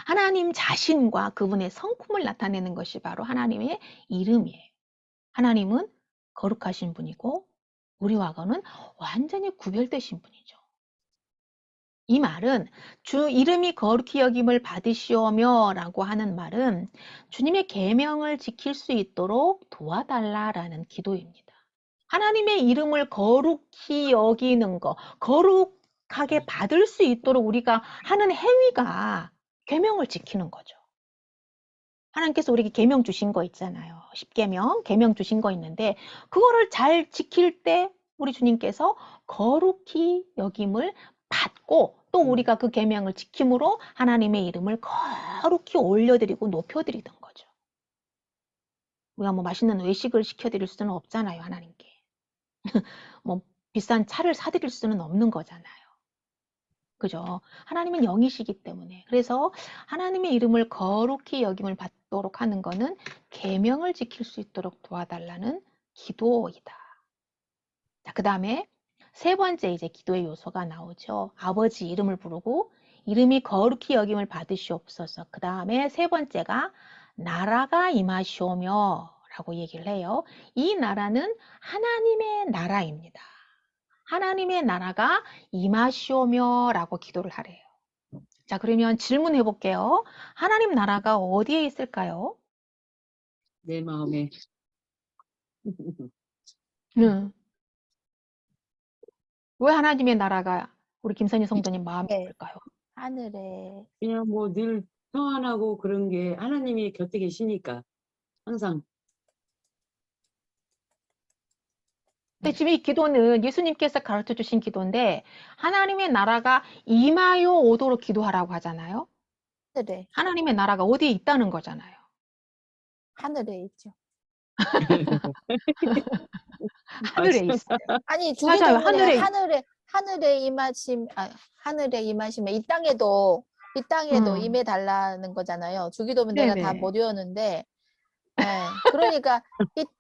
하나님 자신과 그분의 성품을 나타내는 것이 바로 하나님의 이름이에요. 하나님은 거룩하신 분이고 우리와는 완전히 구별되신 분이죠. 이 말은 주 이름이 거룩히 여김을 받으시오며 라고 하는 말은 주님의 계명을 지킬 수 있도록 도와달라라는 기도입니다. 하나님의 이름을 거룩히 여기는 거, 거룩하게 받을 수 있도록 우리가 하는 행위가 계명을 지키는 거죠. 하나님께서 우리에게 계명 주신 거 있잖아요. 10계명, 계명 주신 거 있는데 그거를 잘 지킬 때 우리 주님께서 거룩히 여김을 받고 또 우리가 그 계명을 지킴으로 하나님의 이름을 거룩히 올려드리고 높여드리던 거죠. 우리가 뭐 맛있는 외식을 시켜드릴 수는 없잖아요, 하나님께. 뭐 비싼 차를 사드릴 수는 없는 거잖아요. 그죠? 하나님은 영이시기 때문에. 그래서 하나님의 이름을 거룩히 여김을 받도록 하는 것은 계명을 지킬 수 있도록 도와달라는 기도이다. 자, 그 다음에 세 번째 이제 기도의 요소가 나오죠. 아버지 이름을 부르고 이름이 거룩히 여김을 받으시옵소서. 그 다음에 세 번째가 나라가 임하시오며 라고 얘기를 해요. 이 나라는 하나님의 나라입니다. 하나님의 나라가 임하시오며 라고 기도를 하래요. 자, 그러면 질문해 볼게요. 하나님 나라가 어디에 있을까요? 내 마음에. 응. 왜 하나님의 나라가 우리 김선희 성도님 마음에 네. 있을까요? 하늘에 그냥 뭐 늘 평안하고 그런 게 하나님이 곁에 계시니까 항상. 근데 지금 이 기도는 예수님께서 가르쳐 주신 기도인데 하나님의 나라가 임하여 오도록 기도하라고 하잖아요. 하늘에 하나님의 나라가 어디에 있다는 거잖아요. 하늘에 있죠. 하늘에 있어요. 아니 맞아요. 주기도문에 하늘에 임하심 하늘에 임하시면 이 땅에도 음. 임해 달라는 거잖아요. 주기도문 내가 다 네네. 못 외웠는데 그러니까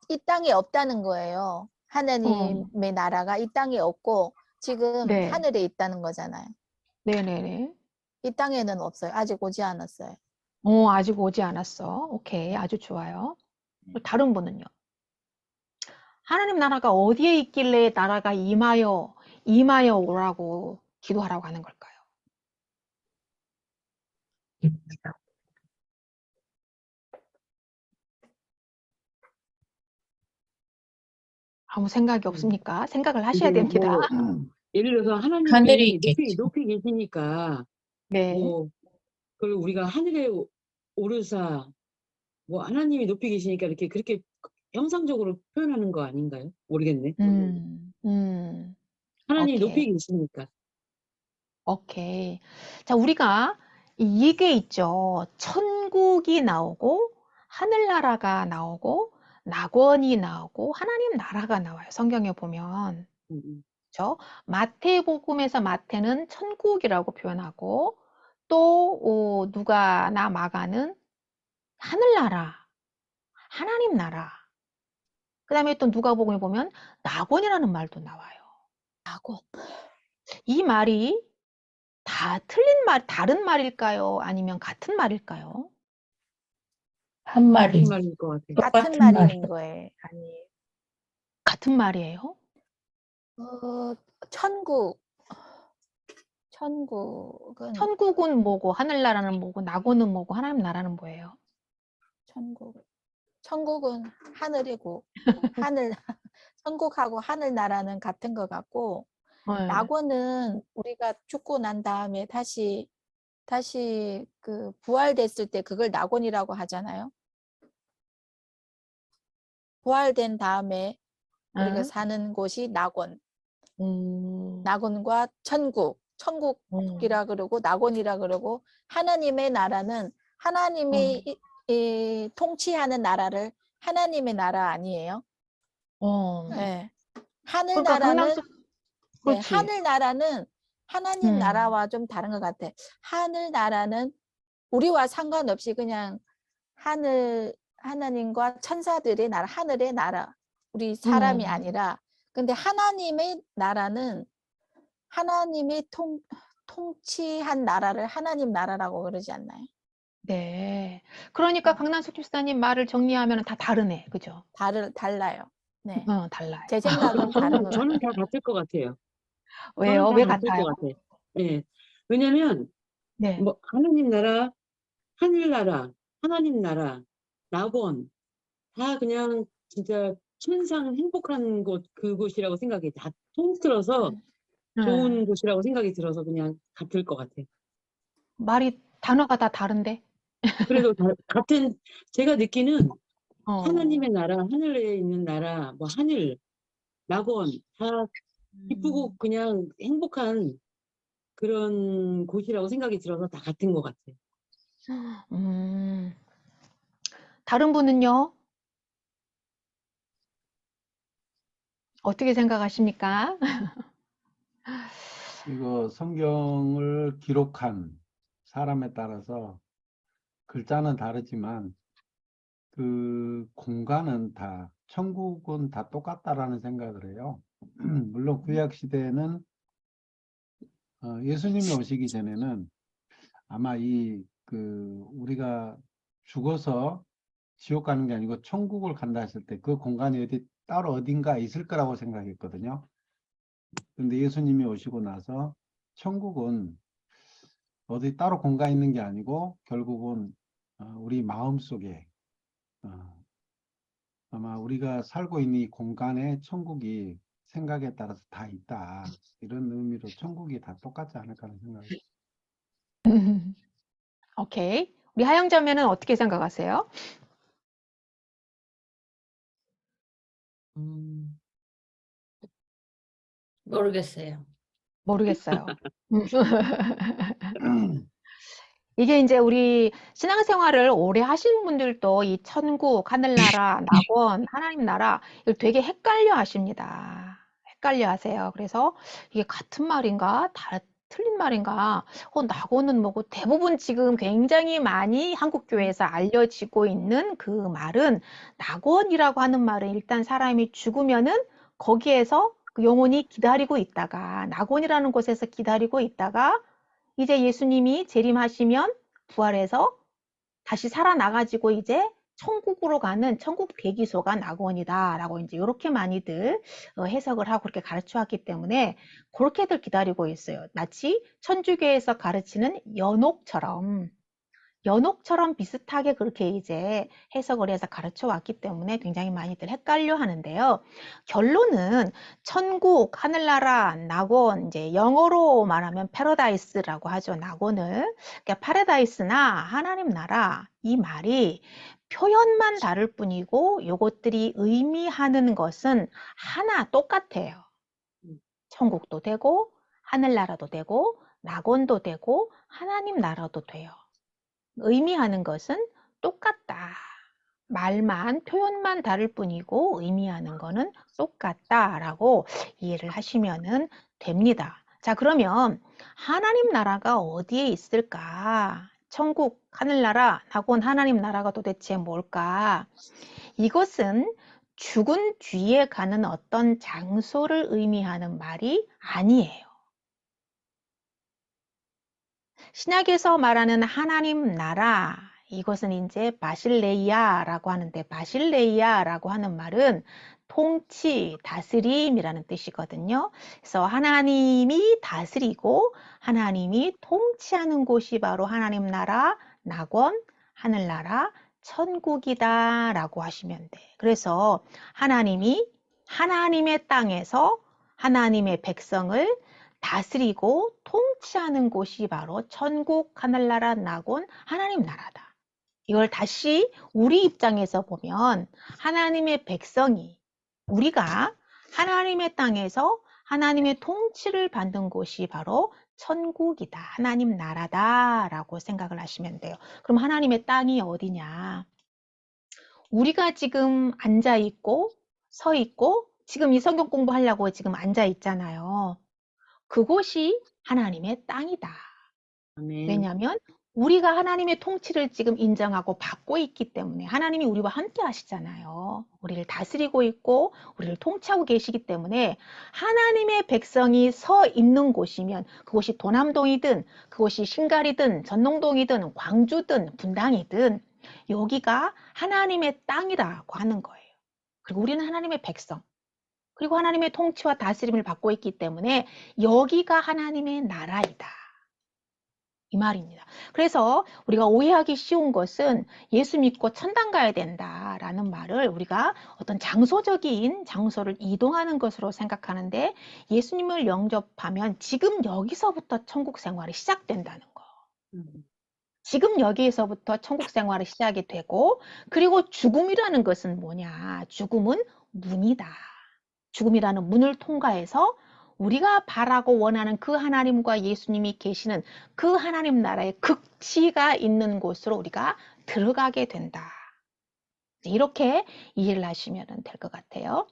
이 땅에 없다는 거예요. 어. 하나님의 나라가 이 땅에 없고 지금 네. 하늘에 있다는 거잖아요. 네네네. 이 땅에는 없어요. 아직 오지 않았어요. 아직 오지 않았어. 오케이. 아주 좋아요. 다른 분은요? 하나님 나라가 어디에 있길래 나라가 임하여 오라고 기도하라고 하는 걸까요? 아무 생각이 음. 없습니까? 생각을 하셔야 이제 됩니다. 뭐 예를 들어서 하늘이 하나님이 있겠지. 높이 계시니까 네. 뭐 그걸 우리가 하늘에 오르사 뭐 하나님이 높이 계시니까 이렇게 그렇게 형상적으로 표현하는 거 아닌가요? 모르겠네. 하나님이 높이 오케이. 계시니까. 오케이. 자, 우리가 이게 있죠. 천국이 나오고, 하늘나라가 나오고, 낙원이 나오고, 하나님 나라가 나와요. 성경에 보면. 그렇죠? 마태복음에서 마태는 천국이라고 표현하고, 또 누가나 마가는 하늘나라, 하나님 나라. 그다음에 또 누가복음에 보면 낙원이라는 말도 나와요. 낙원. 이 말이 다 다른 말일까요? 아니면 같은 말일까요? 한 마리. 무슨 말일 것 같아요. 같은 똑같은 말인 거예요. 아니에요. 같은 말이에요? 천국은 천국은 뭐고, 하늘나라는 뭐고, 낙원은 뭐고, 하나님 나라는 뭐예요? 천국은 하늘이고 천국하고 하늘나라는 같은 것 같고 네. 낙원은 우리가 죽고 난 다음에 다시 그 부활됐을 때 그걸 낙원이라고 하잖아요. 부활된 다음에 우리가 응? 사는 곳이 낙원. 음, 낙원과 천국이라 그러고 낙원이라 그러고 하나님의 나라는 하나님이 이 통치하는 나라를 하나님의 나라 아니에요? 네. 그러니까 강남수, 네, 그렇지. 하늘나라는 하나님 나라와 좀 다른 것 같아. 하늘나라는 우리와 상관없이 그냥 하나님과 천사들의 나라, 하늘의 나라, 우리 사람이 아니라, 근데 하나님의 나라는 하나님이 통치한 나라를 하나님 나라라고 그러지 않나요? 네. 그러니까 강남숙 집사님 말을 정리하면 다 다르네. 그죠? 달라요. 네. 달라요. 제 생각은 다른 것 저는 같아요. 다 같을 것 같아요. 왜요? 저는 왜 다 같을 같아요? 것 같아요. 예. 왜냐면 네. 뭐 하나님 나라, 하늘나라, 하나님 나라, 낙원 다 그냥 진짜 천상 행복한 곳 그곳이라고 생각이 다 통틀어서 좋은 곳이라고 생각이 들어서 그냥 같을 것 같아요. 말이 단어가 다 다른데. 그래도 같은 제가 느끼는 어. 하나님의 나라, 하늘에 있는 나라, 뭐 하늘, 낙원 다 기쁘고 그냥 행복한 그런 곳이라고 생각이 들어서 다 같은 것 같아요. 다른 분은요? 어떻게 생각하십니까? 이거 성경을 기록한 사람에 따라서 글자는 다르지만 그 공간은 천국은 다 똑같다라는 생각을 해요. 물론 구약 시대에는 예수님이 오시기 전에는 아마 우리가 죽어서 지옥 가는 게 아니고 천국을 간다 했을 때 그 공간이 따로 어딘가 있을 거라고 생각했거든요. 근데 예수님이 오시고 나서 천국은 어디 따로 공간 있는 게 아니고 결국은 우리 마음속에 아마 우리가 살고 있는 이 공간에 천국이 생각에 따라서 다 있다. 이런 의미로 천국이 다 똑같지 않을까 하는 생각이. 오케이. 우리 하영자매는 어떻게 생각하세요? 모르겠어요. 모르겠어요. 이게 이제 우리 신앙생활을 오래 하신 분들도 이 천국, 하늘나라, 낙원, 하나님 나라 이걸 되게 헷갈려 하십니다. 헷갈려 하세요. 그래서 이게 같은 말인가? 틀린 말인가? 낙원은 뭐고 대부분 지금 굉장히 많이 한국교회에서 알려지고 있는 그 말은 낙원이라고 하는 말은 일단 사람이 죽으면은 거기에서 그 영혼이 기다리고 있다가 낙원이라는 곳에서 기다리고 있다가 이제 예수님이 재림하시면 부활해서 다시 살아나가지고 이제 천국으로 가는 천국 대기소가 낙원이다라고 이제 이렇게 많이들 해석을 하고 그렇게 가르쳐 왔기 때문에 그렇게들 기다리고 있어요. 마치 천주교에서 가르치는 연옥처럼 연옥처럼 비슷하게 그렇게 이제 해석을 해서 가르쳐 왔기 때문에 굉장히 많이들 헷갈려 하는데요. 결론은 천국, 하늘나라, 낙원, 이제 영어로 말하면 패러다이스라고 하죠. 낙원을. 그러니까 파라다이스나 하나님 나라 이 말이 표현만 다를 뿐이고 요것들이 의미하는 것은 하나 똑같아요. 천국도 되고 하늘나라도 되고 낙원도 되고 하나님 나라도 돼요. 의미하는 것은 똑같다. 말만, 표현만 다를 뿐이고 의미하는 거는 똑같다라고 이해를 하시면 됩니다. 자, 그러면 하나님 나라가 어디에 있을까? 천국, 하늘나라, 낙원, 하나님 나라가 도대체 뭘까? 이것은 죽은 뒤에 가는 어떤 장소를 의미하는 말이 아니에요. 신약에서 말하는 하나님 나라, 이것은 이제 바실레이아라고 하는데, 바실레이아라고 하는 말은 통치, 다스림이라는 뜻이거든요. 그래서 하나님이 다스리고 하나님이 통치하는 곳이 바로 하나님 나라, 낙원, 하늘나라, 천국이다라고 하시면 돼. 그래서 하나님이 하나님의 땅에서 하나님의 백성을 다스리고 통치하는 곳이 바로 천국, 하늘나라, 낙원, 하나님 나라다. 이걸 다시 우리 입장에서 보면 하나님의 백성이 우리가 하나님의 땅에서 하나님의 통치를 받는 곳이 바로 천국이다. 하나님 나라다라고 생각을 하시면 돼요. 그럼 하나님의 땅이 어디냐? 우리가 지금 앉아 있고 서 있고 지금 이 성경 공부하려고 지금 앉아 있잖아요. 그곳이 하나님의 땅이다. 아멘. 왜냐하면 우리가 하나님의 통치를 지금 인정하고 받고 있기 때문에 하나님이 우리와 함께 하시잖아요. 우리를 다스리고 있고 우리를 통치하고 계시기 때문에 하나님의 백성이 서 있는 곳이면 그곳이 도남동이든 그곳이 신갈이든 전농동이든 광주든 분당이든 여기가 하나님의 땅이라고 하는 거예요. 그리고 우리는 하나님의 백성. 그리고 하나님의 통치와 다스림을 받고 있기 때문에 여기가 하나님의 나라이다. 이 말입니다. 그래서 우리가 오해하기 쉬운 것은 예수 믿고 천당 가야 된다라는 말을 우리가 어떤 장소적인 장소를 이동하는 것으로 생각하는데 예수님을 영접하면 지금 여기서부터 천국 생활이 시작된다는 거. 지금 여기에서부터 천국 생활이 시작이 되고 그리고 죽음이라는 것은 뭐냐? 죽음은 문이다. 죽음이라는 문을 통과해서 우리가 바라고 원하는 그 하나님과 예수님이 계시는 그 하나님 나라의 극치가 있는 곳으로 우리가 들어가게 된다. 이렇게 이해를 하시면 될 것 같아요.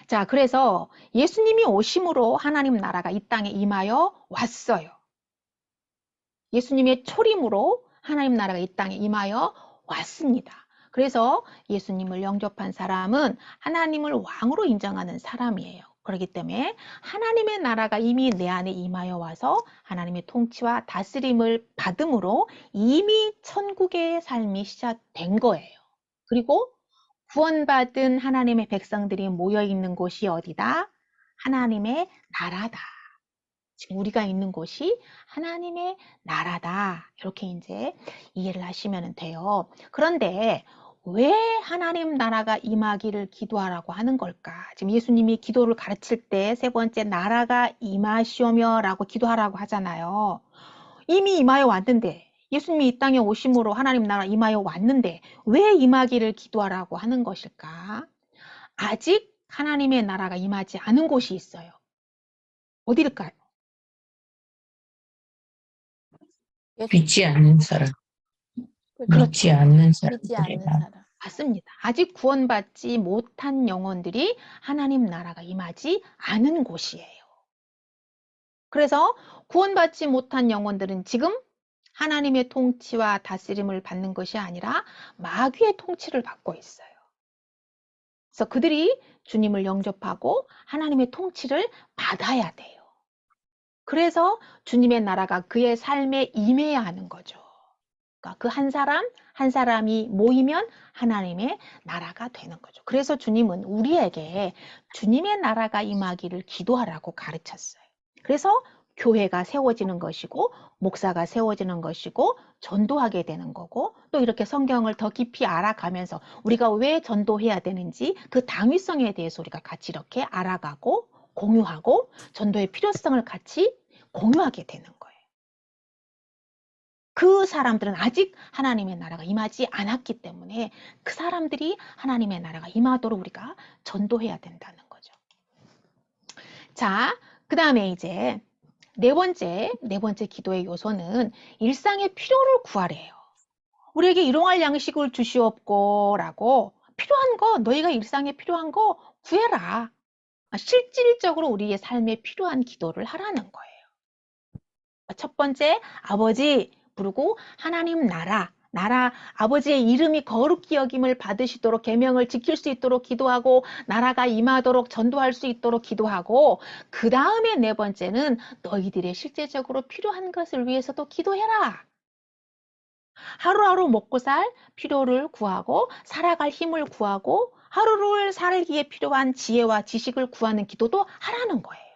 자, 그래서 예수님이 오심으로 하나님 나라가 이 땅에 임하여 왔어요. 예수님의 초림으로 하나님 나라가 이 땅에 임하여 왔습니다. 그래서 예수님을 영접한 사람은 하나님을 왕으로 인정하는 사람이에요. 그렇기 때문에 하나님의 나라가 이미 내 안에 임하여 와서 하나님의 통치와 다스림을 받음으로 이미 천국의 삶이 시작된 거예요. 그리고 구원받은 하나님의 백성들이 모여있는 곳이 어디다? 하나님의 나라다. 지금 우리가 있는 곳이 하나님의 나라다. 이렇게 이제 이해를 하시면 돼요. 그런데 왜 하나님 나라가 임하기를 기도하라고 하는 걸까? 지금 예수님이 기도를 가르칠 때 세 번째 나라가 임하시오며 라고 기도하라고 하잖아요. 이미 임하여 왔는데 예수님이 이 땅에 오심으로 하나님 나라 임하여 왔는데 왜 임하기를 기도하라고 하는 것일까? 아직 하나님의 나라가 임하지 않은 곳이 있어요. 어디일까요? 믿지 않는 사람, 그렇죠. 믿지 않는 믿지 않는 사람들이다. 사람. 맞습니다. 아직 구원받지 못한 영혼들이 하나님 나라가 임하지 않은 곳이에요. 그래서 구원받지 못한 영혼들은 지금 하나님의 통치와 다스림을 받는 것이 아니라 마귀의 통치를 받고 있어요. 그래서 그들이 주님을 영접하고 하나님의 통치를 받아야 돼요. 그래서 주님의 나라가 그의 삶에 임해야 하는 거죠. 그러니까 그 한 사람 한 사람이 모이면 하나님의 나라가 되는 거죠. 그래서 주님은 우리에게 주님의 나라가 임하기를 기도하라고 가르쳤어요. 그래서 교회가 세워지는 것이고 목사가 세워지는 것이고 전도하게 되는 거고 또 이렇게 성경을 더 깊이 알아가면서 우리가 왜 전도해야 되는지 그 당위성에 대해서 우리가 같이 이렇게 알아가고 공유하고 전도의 필요성을 같이 공유하게 되는 거예요. 그 사람들은 아직 하나님의 나라가 임하지 않았기 때문에 그 사람들이 하나님의 나라가 임하도록 우리가 전도해야 된다는 거죠. 자, 그 다음에 이제 네 번째 기도의 요소는 일상의 필요를 구하래요. 우리에게 일용할 양식을 주시옵고 라고 필요한 거, 너희가 일상에 필요한 거 구해라. 실질적으로 우리의 삶에 필요한 기도를 하라는 거예요. 첫 번째, 아버지 부르고 하나님 나라 아버지의 이름이 거룩히 여김을 받으시도록 계명을 지킬 수 있도록 기도하고 나라가 임하도록 전도할 수 있도록 기도하고 그 다음에 네 번째는 너희들의 실제적으로 필요한 것을 위해서도 기도해라. 하루하루 먹고 살 필요를 구하고 살아갈 힘을 구하고 하루를 살기에 필요한 지혜와 지식을 구하는 기도도 하라는 거예요.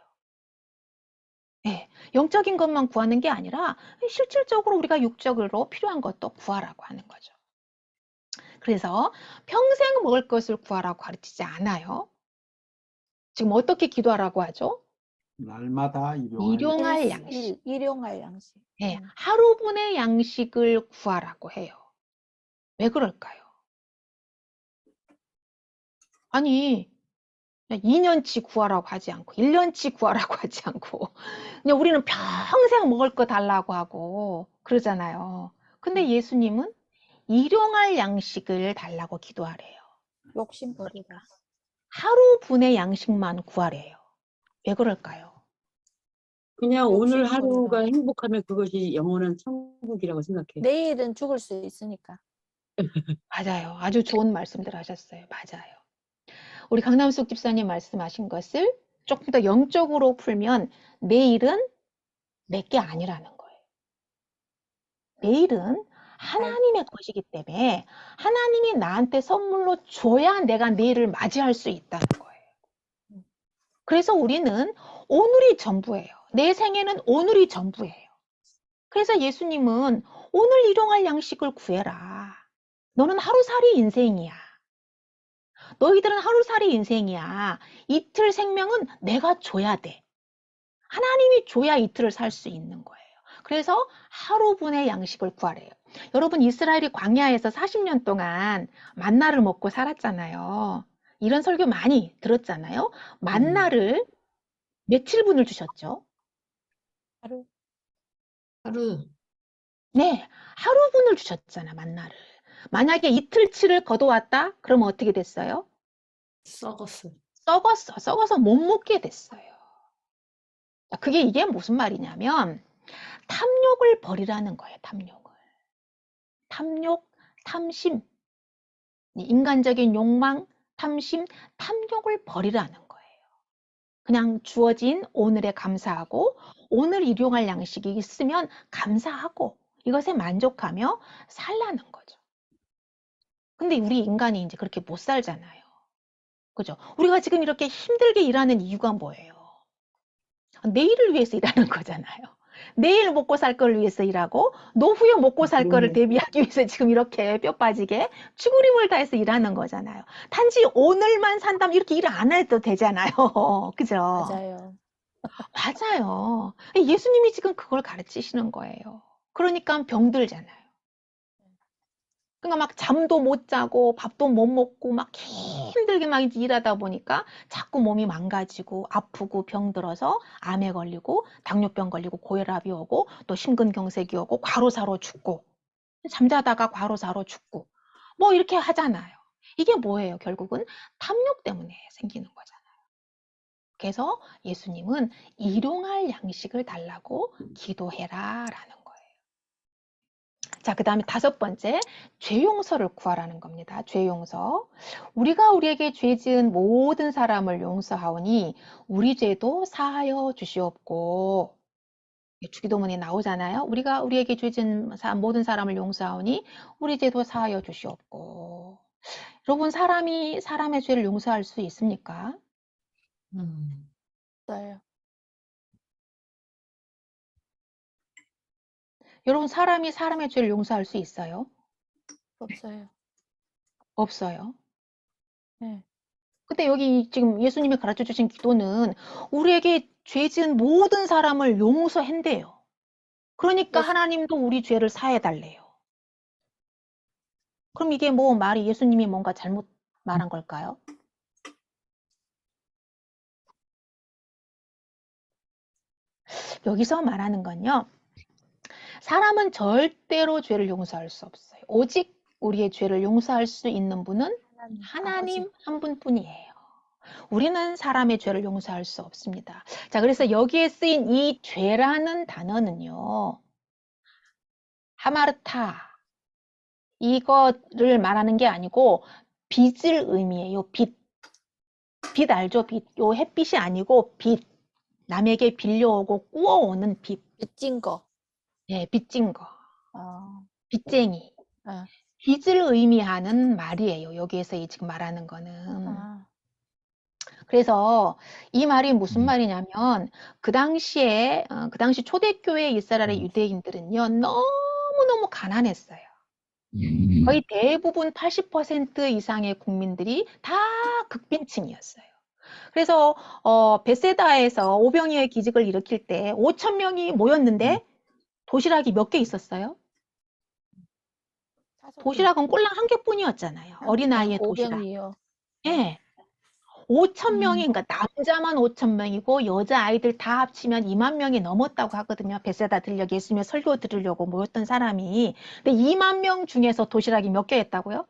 네, 영적인 것만 구하는 게 아니라 실질적으로 우리가 육적으로 필요한 것도 구하라고 하는 거죠. 그래서 평생 먹을 것을 구하라고 가르치지 않아요. 지금 어떻게 기도하라고 하죠? 날마다 일용할 양식. 일용할 양식. 네, 하루분의 양식을 구하라고 해요. 왜 그럴까요? 아니 2년치 구하라고 하지 않고 1년치 구하라고 하지 않고 그냥 우리는 평생 먹을 거 달라고 하고 그러잖아요. 근데 예수님은 일용할 양식을 달라고 기도하래요. 욕심 버리라. 하루분의 양식만 구하래요. 왜 그럴까요? 그냥 욕심 오늘 하루가 버리라. 행복하면 그것이 영원한 천국이라고 생각해. 내일은 죽을 수 있으니까. 맞아요. 아주 좋은 말씀들 하셨어요. 맞아요. 우리 강남숙 집사님 말씀하신 것을 조금 더 영적으로 풀면 내일은 내게 아니라는 거예요. 내일은 하나님의 것이기 때문에 하나님이 나한테 선물로 줘야 내가 내일을 맞이할 수 있다는 거예요. 그래서 우리는 오늘이 전부예요. 내 생애는 오늘이 전부예요. 그래서 예수님은 오늘 일용할 양식을 구해라. 너는 하루살이 인생이야. 너희들은 하루살이 인생이야. 이틀 생명은 내가 줘야 돼. 하나님이 줘야 이틀을 살 수 있는 거예요. 그래서 하루분의 양식을 구하래요. 여러분 이스라엘이 광야에서 40년 동안 만나를 먹고 살았잖아요. 이런 설교 많이 들었잖아요. 만나를 며칠분을 주셨죠? 하루. 하루 네, 하루분을 주셨잖아, 만나를. 만약에 이틀치를 거둬왔다? 그러면 어떻게 됐어요? 썩었어. 썩어서 못 먹게 됐어요. 그게 이게 무슨 말이냐면 탐욕을 버리라는 거예요, 탐욕을. 탐욕, 탐심, 인간적인 욕망, 탐심, 탐욕을 버리라는 거예요. 그냥 주어진 오늘에 감사하고 오늘 일용할 양식이 있으면 감사하고 이것에 만족하며 살라는 거죠. 근데 우리 인간이 이제 그렇게 못 살잖아요. 그죠? 우리가 지금 이렇게 힘들게 일하는 이유가 뭐예요? 내일을 위해서 일하는 거잖아요. 내일 먹고 살 걸 위해서 일하고 노후에 먹고 살 거를 대비하기 위해서 지금 이렇게 뼈 빠지게 죽으림을 다해서 일하는 거잖아요. 단지 오늘만 산다면 이렇게 일 안 해도 되잖아요. 그죠? 맞아요. 맞아요. 예수님이 지금 그걸 가르치시는 거예요. 그러니까 병들잖아요. 그러니까 막 잠도 못 자고 밥도 못 먹고 막 힘들게 막 일하다 보니까 자꾸 몸이 망가지고 아프고 병들어서 암에 걸리고 당뇨병 걸리고 고혈압이 오고 또 심근경색이 오고 과로사로 죽고 잠자다가 과로사로 죽고 뭐 이렇게 하잖아요. 이게 뭐예요? 결국은 탐욕 때문에 생기는 거잖아요. 그래서 예수님은 일용할 양식을 달라고 기도해라 라는 거예요. 자, 그 다음에 다섯 번째, 죄 용서를 구하라는 겁니다. 죄 용서. 우리가 우리에게 죄 지은 모든 사람을 용서하오니 우리 죄도 사하여 주시옵고. 주기도문에 나오잖아요. 우리가 우리에게 죄 지은 모든 사람을 용서하오니 우리 죄도 사하여 주시옵고. 여러분, 사람이 사람의 죄를 용서할 수 있습니까? 없어요. 여러분, 사람이 사람의 죄를 용서할 수 있어요? 없어요. 없어요. 네. 근데 여기 지금 예수님이 가르쳐 주신 기도는 우리에게 죄 지은 모든 사람을 용서한대요. 그러니까 예수- 하나님도 우리 죄를 사해 달래요. 그럼 이게 뭐 말이 예수님이 뭔가 잘못 말한 걸까요? 여기서 말하는 건요. 사람은 절대로 죄를 용서할 수 없어요. 오직 우리의 죄를 용서할 수 있는 분은 하나님 한 분뿐이에요. 우리는 사람의 죄를 용서할 수 없습니다. 자, 그래서 여기에 쓰인 이 죄라는 단어는요. 하마르타 이거를 말하는 게 아니고 빚을 의미해요. 빚. 빚 알죠? 빚. 요 햇빛이 아니고 빚. 남에게 빌려오고 꾸어오는 빚. 빚진 거. 예, 빚진 거. 어, 빚쟁이. 어, 빚을 의미하는 말이에요. 여기에서 이 지금 말하는 거는. 어. 그래서 이 말이 무슨 말이냐면 그 당시에 그 당시 초대교회 이스라엘의 유대인들은요. 너무너무 가난했어요. 거의 대부분 80% 이상의 국민들이 다 극빈층이었어요. 그래서 베세다에서 오병이어의 기적을 일으킬 때 5천 명이 모였는데 도시락이 몇 개 있었어요? 도시락은 꼴랑 한 개뿐이었잖아요. 어린아이의 도시락. 5병이요. 예. 5천 명이, 그러니까 남자만 5천 명이고 여자아이들 다 합치면 2만 명이 넘었다고 하거든요. 베세다 들려 예수님의 설교 들으려고 모였던 사람이. 근데 2만 명 중에서 도시락이 몇 개였다고요?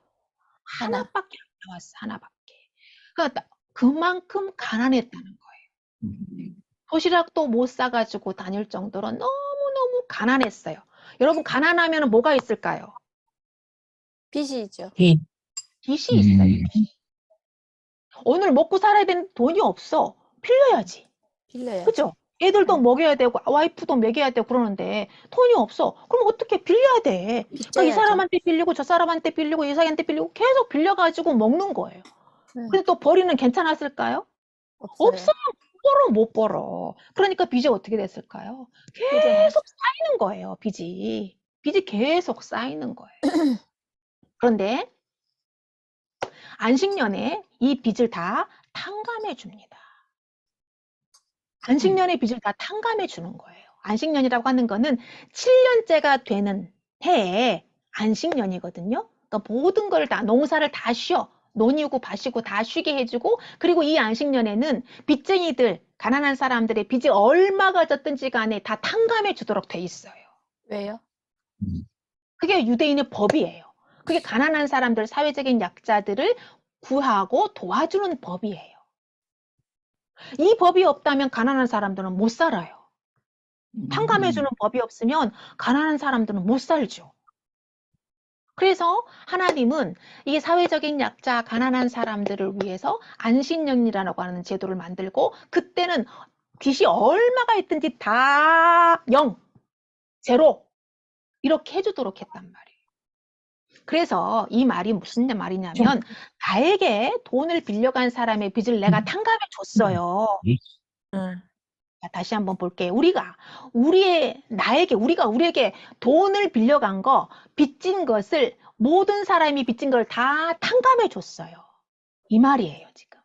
하나. 하나밖에 안 나왔어. 하나밖에. 그러니까 그만큼 가난했다는 거예요. 도시락도 못 사가지고 다닐 정도로 너무너무 가난했어요. 여러분, 가난하면 뭐가 있을까요? 빚이죠. 빚. 빚이 있어요. 빚이. 오늘 먹고 살아야 되는 돈이 없어. 빌려야지. 빌려야죠. 그죠? 애들도 네. 먹여야 되고 와이프도 먹여야 되고 그러는데 돈이 없어. 그럼 어떻게 빌려야 돼? 그러니까 이 빚져야죠. 사람한테 빌리고 저 사람한테 빌리고 이 사람한테 빌리고 계속 빌려가지고 먹는 거예요. 네. 근데 또 버리는 괜찮았을까요? 없어요. 없어요. 벌어 못 벌어. 그러니까 빚이 어떻게 됐을까요? 계속 쌓이는 거예요. 빚이. 빚이 계속 쌓이는 거예요. 그런데 안식년에 이 빚을 다 탕감해 줍니다. 안식년의 빚을 다 탕감해 주는 거예요. 안식년이라고 하는 거는 7년째가 되는 해에 안식년이거든요. 그러니까 모든 걸 다, 농사를 다 쉬어. 논이고 밭이고 다 쉬게 해주고, 그리고 이 안식년에는 빚쟁이들, 가난한 사람들의 빚이 얼마가 졌든지 간에 다 탕감해 주도록 돼 있어요. 왜요? 그게 유대인의 법이에요. 그게 가난한 사람들, 사회적인 약자들을 구하고 도와주는 법이에요. 이 법이 없다면 가난한 사람들은 못 살아요. 탕감해주는 법이 없으면 가난한 사람들은 못 살죠. 그래서 하나님은 이 사회적인 약자, 가난한 사람들을 위해서 안식년이라고 하는 제도를 만들고 그때는 빚이 얼마가 있든지 다 0, 제로 이렇게 해주도록 했단 말이에요. 그래서 이 말이 무슨 말이냐면 나에게 돈을 빌려간 사람의 빚을 내가 탕감해 줬어요. 자, 다시 한번 볼게요. 우리가 우리에게 돈을 빌려간 거, 빚진 것을 모든 사람이 빚진 걸 다 탕감해 줬어요. 이 말이에요, 지금.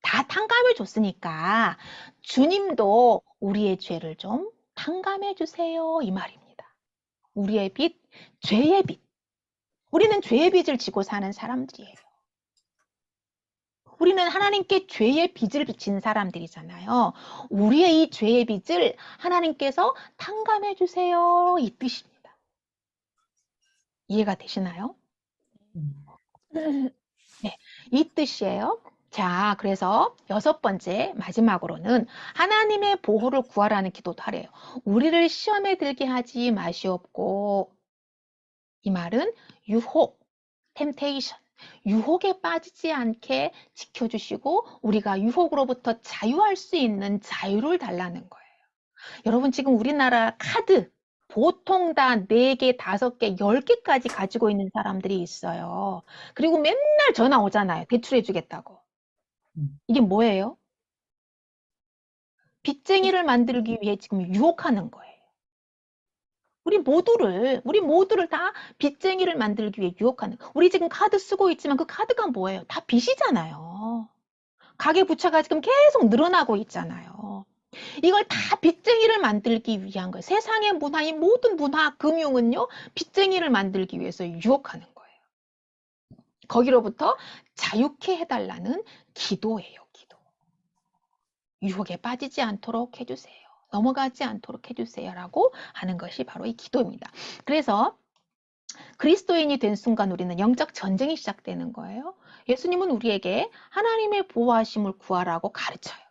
다 탕감해 줬으니까 주님도 우리의 죄를 좀 탕감해 주세요. 이 말입니다. 우리의 빚, 죄의 빚. 우리는 죄의 빚을 지고 사는 사람들이에요. 우리는 하나님께 죄의 빚을 진 사람들이잖아요. 우리의 이 죄의 빚을 하나님께서 탕감해 주세요. 이 뜻입니다. 이해가 되시나요? 네, 이 뜻이에요. 자, 그래서 6번째 마지막으로는 하나님의 보호를 구하라는 기도도 하래요. 우리를 시험에 들게 하지 마시옵고, 이 말은 유혹, temptation, 유혹에 빠지지 않게 지켜주시고 우리가 유혹으로부터 자유할 수 있는 자유를 달라는 거예요. 여러분, 지금 우리나라 카드 보통 다 4개, 5개, 10개까지 가지고 있는 사람들이 있어요. 그리고 맨날 전화 오잖아요. 대출해 주겠다고. 이게 뭐예요? 빚쟁이를 만들기 위해 지금 유혹하는 거예요. 우리 모두를 다 빚쟁이를 만들기 위해 유혹하는. 우리 지금 카드 쓰고 있지만 그 카드가 뭐예요? 다 빚이잖아요. 가계부채가 지금 계속 늘어나고 있잖아요. 이걸 다 빚쟁이를 만들기 위한 거예요. 세상의 문화, 이 모든 문화, 금융은요, 빚쟁이를 만들기 위해서 유혹하는 거예요. 거기로부터 자유케 해달라는 기도예요, 기도. 유혹에 빠지지 않도록 해주세요. 넘어가지 않도록 해주세요라고 하는 것이 바로 이 기도입니다. 그래서 그리스도인이 된 순간 우리는 영적 전쟁이 시작되는 거예요. 예수님은 우리에게 하나님의 보호하심을 구하라고 가르쳐요.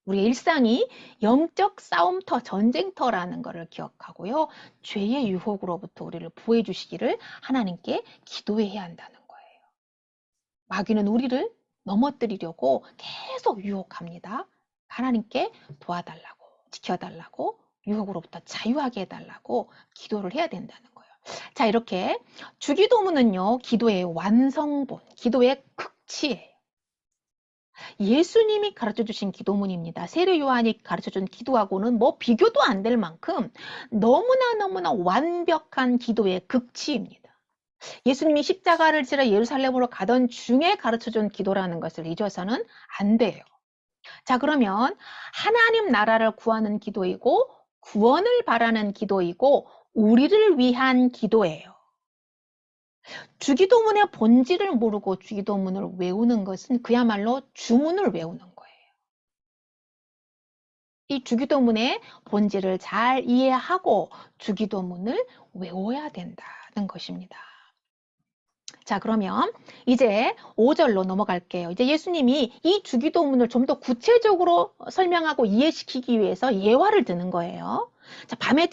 우리의 일상이 영적 싸움터, 전쟁터라는 것을 기억하고요. 죄의 유혹으로부터 우리를 보호해 주시기를 하나님께 기도해야 한다는 거예요. 마귀는 우리를 넘어뜨리려고 계속 유혹합니다. 하나님께 도와달라고, 지켜달라고, 유혹으로부터 자유하게 해달라고 기도를 해야 된다는 거예요. 자, 이렇게 주기도문은요, 기도의 완성본, 기도의 극치예요. 예수님이 가르쳐 주신 기도문입니다. 세례 요한이 가르쳐 준 기도하고는 뭐 비교도 안 될 만큼 너무나 완벽한 기도의 극치입니다. 예수님이 십자가를 지러 예루살렘으로 가던 중에 가르쳐 준 기도라는 것을 잊어서는 안 돼요. 자, 그러면 하나님 나라를 구하는 기도이고 구원을 바라는 기도이고 우리를 위한 기도예요. 주기도문의 본질을 모르고 주기도문을 외우는 것은 그야말로 주문을 외우는 거예요. 이 주기도문의 본질을 잘 이해하고 주기도문을 외워야 된다는 것입니다. 자, 그러면 이제 5절로 넘어갈게요. 이제 예수님이 이 주기도문을 좀 더 구체적으로 설명하고 이해시키기 위해서 예화를 드는 거예요. 자, 밤에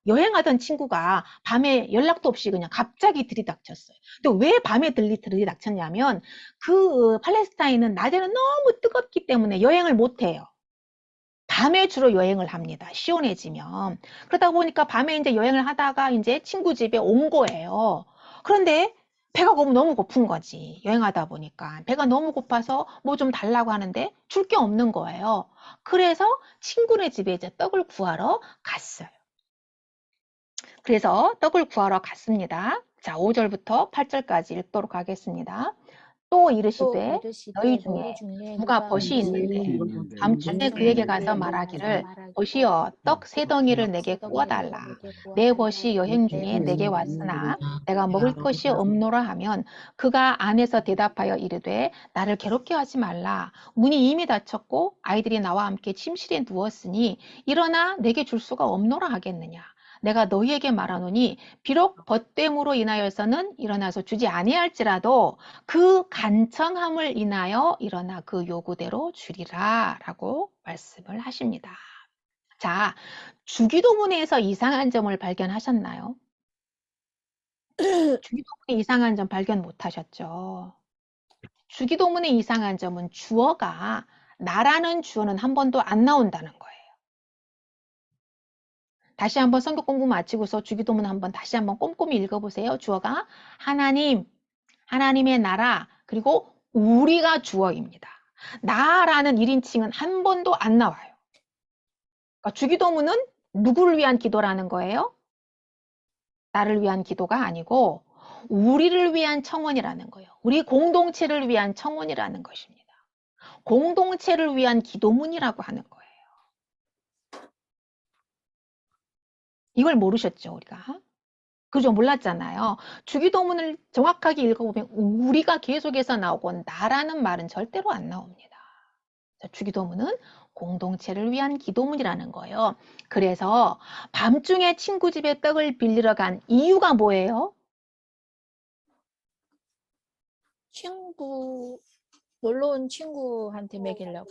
여행하던 친구가 밤에 연락도 없이 그냥 갑자기 들이닥쳤어요. 근데 왜 밤에 들이닥쳤냐면 그 팔레스타인은 낮에는 너무 뜨겁기 때문에 여행을 못 해요. 밤에 주로 여행을 합니다. 시원해지면. 그러다 보니까 밤에 이제 여행을 하다가 이제 친구 집에 온 거예요. 그런데 배가 너무 고픈 거지. 여행하다 보니까. 배가 너무 고파서 뭐 좀 달라고 하는데 줄 게 없는 거예요. 그래서 친구네 집에 이제 떡을 구하러 갔어요. 그래서 떡을 구하러 갔습니다. 자, 5절부터 8절까지 읽도록 하겠습니다. 또 이르시되 너희 중에 누가 벗이 있는데 밤중에 그에게 가서 말하기를 벗이여 떡 세 덩이를 내게 구워달라. 내 벗이 여행 중에 내게 왔으나 내가 먹을 것이 없노라 하면 그가 안에서 대답하여 이르되 나를 괴롭게 하지 말라. 문이 이미 닫혔고 아이들이 나와 함께 침실에 누웠으니 일어나 내게 줄 수가 없노라 하겠느냐. 내가 너희에게 말하노니 비록 벗됨으로 인하여서는 일어나서 주지 아니할지라도 그 간청함을 인하여 일어나 그 요구대로 주리라 라고 말씀을 하십니다. 자, 주기도문에서 이상한 점을 발견하셨나요? 주기도문에 이상한 점 발견 못하셨죠? 주기도문의 이상한 점은 주어가 나라는 주어는 한 번도 안 나온다는 거예요. 다시 한번 성경 공부 마치고서 주기도문 한번 다시 한번 꼼꼼히 읽어보세요. 주어가 하나님, 하나님의 나라, 그리고 우리가 주어입니다. 나라는 1인칭은 한 번도 안 나와요. 그러니까 주기도문은 누구를 위한 기도라는 거예요? 나를 위한 기도가 아니고 우리를 위한 청원이라는 거예요. 우리 공동체를 위한 청원이라는 것입니다. 공동체를 위한 기도문이라고 하는 거예요. 이걸 모르셨죠, 우리가? 그죠? 몰랐잖아요. 주기도문을 정확하게 읽어보면 우리가 계속해서 나오고 나라는 말은 절대로 안 나옵니다. 주기도문은 공동체를 위한 기도문이라는 거예요. 그래서 밤중에 친구 집에 떡을 빌리러 간 이유가 뭐예요? 놀러 온 친구한테 먹이려고.